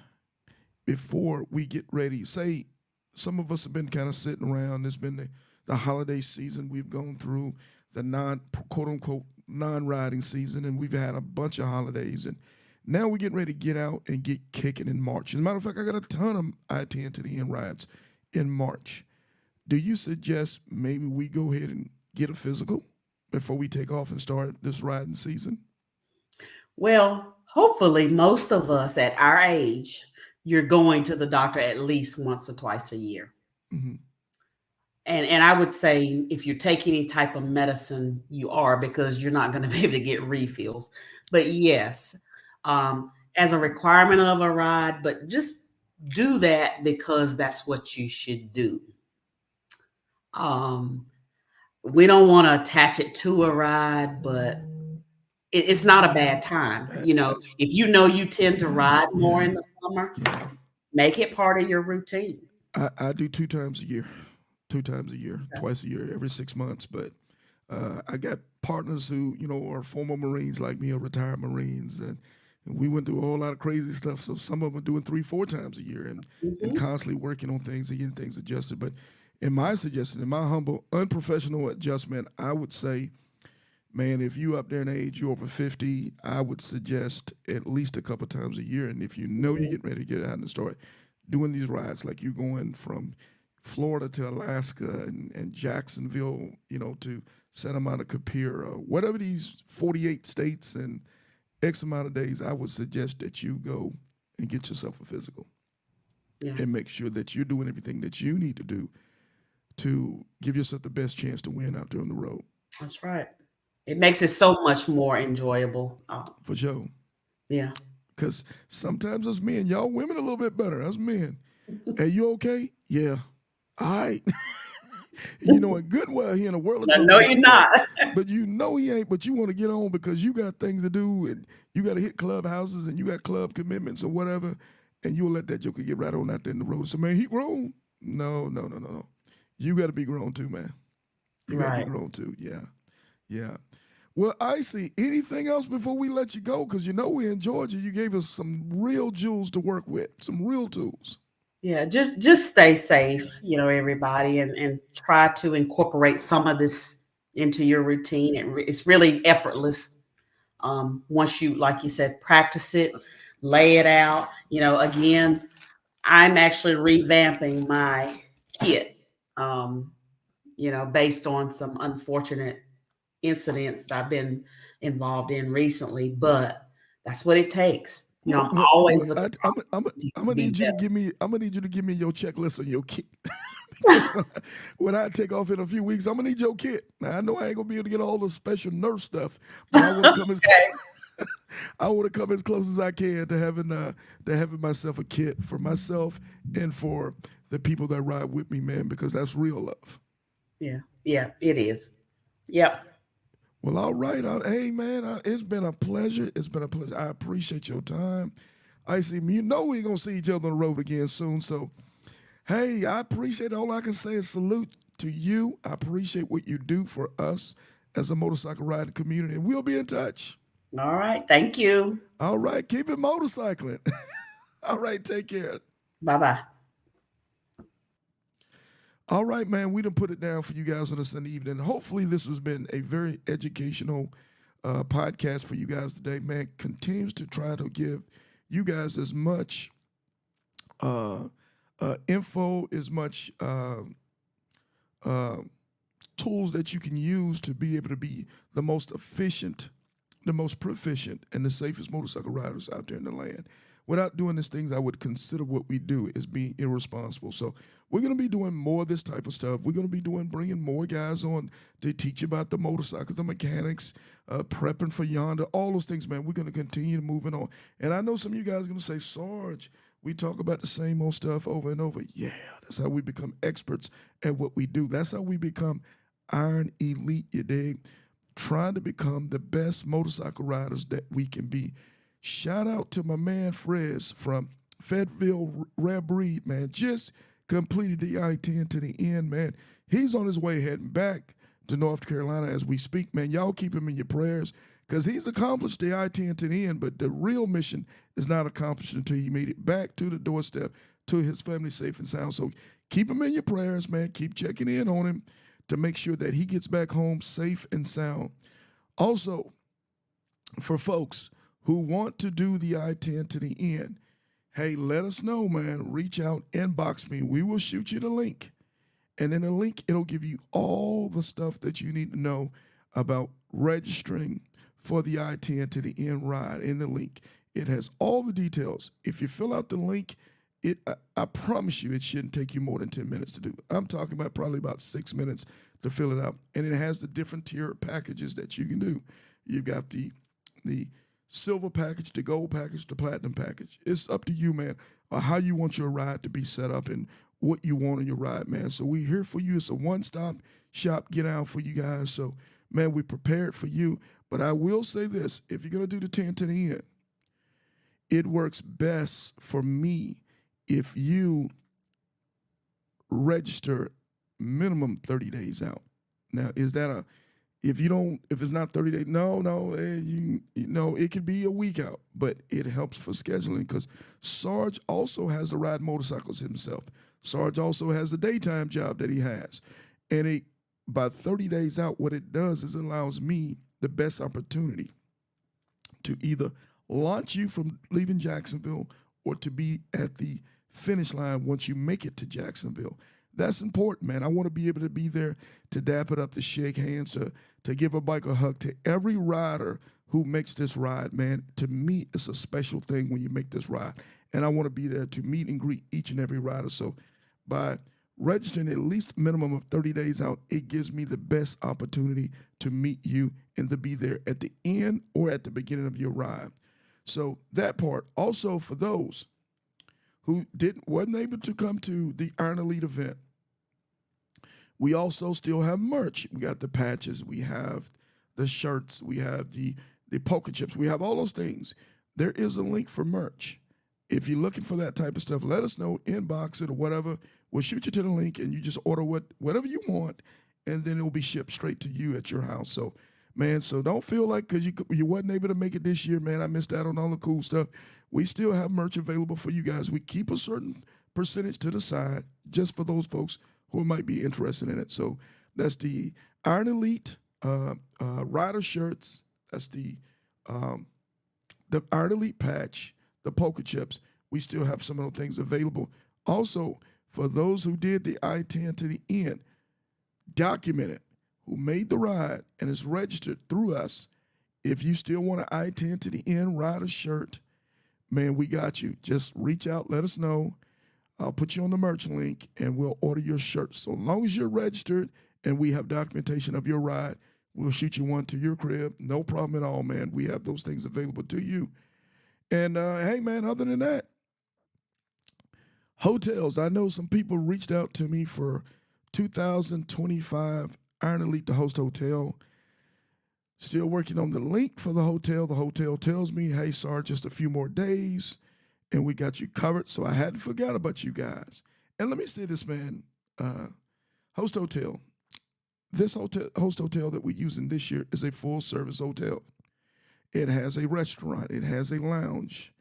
Speaker 1: before we get ready, say some of us have been kind of sitting around, there's been the holiday season we've gone through, the quote unquote non-riding season, and we've had a bunch of holidays, and now we're getting ready to get out and get kicking in March. As a matter of fact, I got a ton of I-10 to the end rides in March. Do you suggest maybe we go ahead and get a physical before we take off and start this riding season?
Speaker 5: Well, hopefully most of us at our age, you're going to the doctor at least once or twice a year.
Speaker 1: Mm-hmm.
Speaker 5: And I would say if you take any type of medicine, you are, because you're not going to be able to get refills. But yes, as a requirement of a ride, but just do that because that's what you should do. We don't want to attach it to a ride, but it's not a bad time. If you tend to ride more in the summer, make it part of your routine.
Speaker 1: I do 2 times a year. 2 times a year, twice a year, every 6 months. But I got partners who, are former Marines like me or retired Marines. And we went through a whole lot of crazy stuff. So some of them are doing 3-4 times a year and constantly working on things and getting things adjusted. But in my suggestion, in my humble, unprofessional adjustment, I would say, man, if you up there in age, you're over 50, I would suggest at least a couple times a year. And if you know you're getting ready to get out and start doing these rides, like you're going from Florida to Alaska and Jacksonville, to Santa Monica Pier, or whatever these 48 states and X amount of days, I would suggest that you go and get yourself a physical and make sure that you're doing everything that you need to do to give yourself the best chance to win out there on the road.
Speaker 5: That's right. It makes it so much more enjoyable.
Speaker 1: For sure.
Speaker 5: Yeah.
Speaker 1: Because sometimes us men, y'all women a little bit better. Us men, hey, you okay? Yeah. All right. And good well here in the world.
Speaker 5: No, you're not.
Speaker 1: But he ain't, but you want to get on because you got things to do and you got to hit clubhouses and you got club commitments or whatever, and you'll let that joker get right on out there in the road. So, man, he grown. No. You got to be grown too, man. You got to be grown too. Yeah. Well, Icy, anything else before we let you go? Because we're in Georgia. You gave us some real jewels to work with, some real tools.
Speaker 5: Yeah, just stay safe, everybody, and try to incorporate some of this into your routine. It's really effortless. Once you, like you said, practice it, lay it out. Again, I'm actually revamping my kit, based on some unfortunate incidents that I've been involved in recently, but that's what it takes. I'm always looking.
Speaker 1: I'm gonna need you to give me. I'm gonna need you to give me your checklist on your kit. Because when I take off in a few weeks, I'm gonna need your kit. Now I know I ain't gonna be able to get all the special nurse stuff, but I want to come I want to come as close as I can to having myself a kit for myself and for the people that ride with me, man. Because that's real love.
Speaker 5: Yeah, it is. Yep.
Speaker 1: Well, all right. Hey, man, it's been a pleasure. It's been a pleasure. I appreciate your time. Icy, we're going to see each other on the road again soon. So, hey, I appreciate it. All I can say is salute to you. I appreciate what you do for us as a motorcycle riding community. And we'll be in touch.
Speaker 5: All right. Thank you.
Speaker 1: All right. Keep it motorcycling. All right. Take care.
Speaker 5: Bye-bye.
Speaker 1: All right, man, we done put it down for you guys on a Sunday evening. Hopefully this has been a very educational podcast for you guys today, man. Continues to try to give you guys as much info, as much uh, tools that you can use to be able to be the most efficient, the most proficient, and the safest motorcycle riders out there in the land. Without doing these things, I would consider what we do as being irresponsible. So we're going to be doing more of this type of stuff. We're going to be bringing more guys on to teach about the motorcycles, the mechanics, prepping for yonder, all those things, man. We're going to continue moving on. And I know some of you guys are going to say, Sarge, we talk about the same old stuff over and over. Yeah, that's how we become experts at what we do. That's how we become Iron Elite, you dig? Trying to become the best motorcycle riders that we can be. Shout out to my man Frez from Fayetteville Rare Breed, man. Just completed the I-10 to the end, man. He's on his way heading back to North Carolina as we speak, man. Y'all keep him in your prayers because he's accomplished the I-10 to the end, but the real mission is not accomplished until he made it back to the doorstep to his family safe and sound. So keep him in your prayers, man. Keep checking in on him to make sure that he gets back home safe and sound. Also, for folks who want to do the I-10 to the end, hey, let us know, man. Reach out, inbox me. We will shoot you the link. And in the link, it'll give you all the stuff that you need to know about registering for the I-10 to the end ride. In the link, it has all the details. If you fill out the link, I promise you it shouldn't take you more than 10 minutes to do. I'm talking about probably about 6 minutes to fill it out. And it has the different tier packages that you can do. You've got the silver package, the gold package, the platinum package. It's up to you, man, how you want your ride to be set up and what you want in your ride, man. So we're here for you. It's a one-stop shop get out for you guys. So, man, we prepared for you. But I will say this, if you're going to do the 10 to the end, it works best for me if you register minimum 30 days out. Now, is that if it's not 30 days, no, it could be a week out, but it helps for scheduling because Sarge also has to ride motorcycles himself. Sarge also has a daytime job that he has. And by 30 days out, what it does is it allows me the best opportunity to either launch you from leaving Jacksonville or to be at the finish line once you make it to Jacksonville. That's important, man. I want to be able to be there to dap it up, to shake hands, to give a bike a hug to every rider who makes this ride, man. To me, it's a special thing when you make this ride. And I want to be there to meet and greet each and every rider. So by registering at least a minimum of 30 days out, it gives me the best opportunity to meet you and to be there at the end or at the beginning of your ride. So that part. Also, for those who wasn't able to come to the Iron Elite event, we also still have merch. We got the patches, we have the shirts, we have the poker chips, we have all those things. There is a link for merch. If you're looking for that type of stuff, let us know, inbox it or whatever. We'll shoot you to the link and you just order whatever you want, and then it will be shipped straight to you at your house. So, man, so don't feel like because you wasn't able to make it this year, man, I missed out on all the cool stuff. We still have merch available for you guys. We keep a certain percentage to the side just for those folks who might be interested in it. So that's the Iron Elite rider shirts. That's the Iron Elite patch, the poker chips. We still have some of those things available. Also, for those who did the I-10 to the end, documented, who made the ride and is registered through us, if you still want an I-10 to the end rider shirt, man, we got you. Just reach out, let us know. I'll put you on the merch link and we'll order your shirt. So long as you're registered and we have documentation of your ride, we'll shoot you one to your crib. No problem at all, man. We have those things available to you. And hey, man, other than that, hotels. I know some people reached out to me for 2025 Iron Elite to host hotel. Still working on the link for the hotel. The hotel tells me, hey, Sarge, just a few more days, and we got you covered. So I hadn't forgot about you guys. And let me say this, man. Host hotel. This host hotel that we're using this year is a full-service hotel. It has a restaurant. It has a lounge.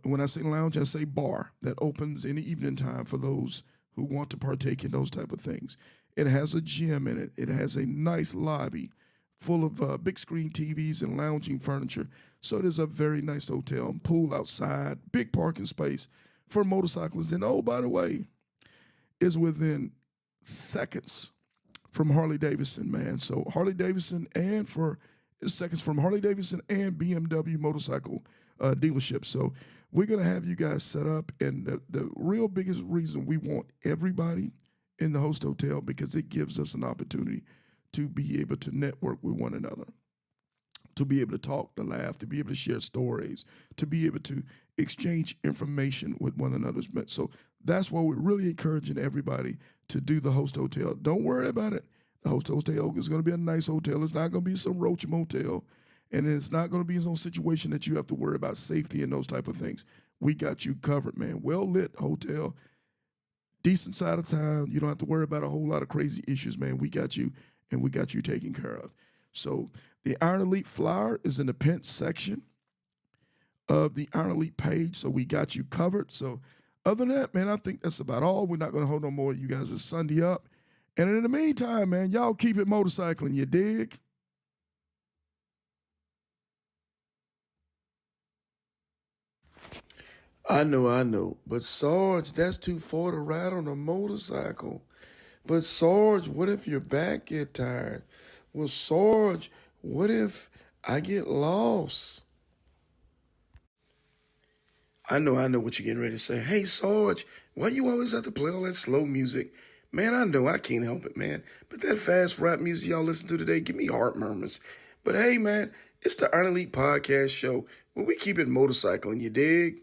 Speaker 1: When I say lounge, I say bar that opens in the evening time for those who want to partake in those type of things. It has a gym in it. It has a nice lobby full of big screen TVs and lounging furniture. So it is a very nice hotel. Pool outside, big parking space for motorcyclists. And oh, by the way, is within seconds from Harley Davidson, man. So Harley Davidson seconds from Harley Davidson and BMW motorcycle dealership. So we're going to have you guys set up. And the real biggest reason we want everybody in the host hotel, because it gives us an opportunity to be able to network with one another, to be able to talk, to laugh, to be able to share stories, to be able to exchange information with one another. So that's why we're really encouraging everybody to do the host hotel. Don't worry about it. The host hotel is going to be a nice hotel. It's not going to be some roach motel. And it's not going to be in some situation that you have to worry about safety and those type of things. We got you covered, man. Well-lit hotel, decent side of town. You don't have to worry about a whole lot of crazy issues, man. We got you, and we got you taken care of. So the Iron Elite flyer is in the pinned section of the Iron Elite page, so we got you covered. So other than that, man, I think that's about all. We're not going to hold no more. You guys are Sunday up. And in the meantime, man, y'all keep it motorcycling, you dig? I know. But Sarge, that's too far to ride on a motorcycle. But Sarge, what if your back get tired? Well, Sarge, what if I get lost? I know what you're getting ready to say. Hey, Sarge, why you always have to play all that slow music? Man, I know I can't help it, man. But that fast rap music y'all listen to today, give me heart murmurs. But hey, man, it's the Iron Elite Podcast Show where we keep it motorcycling, you dig?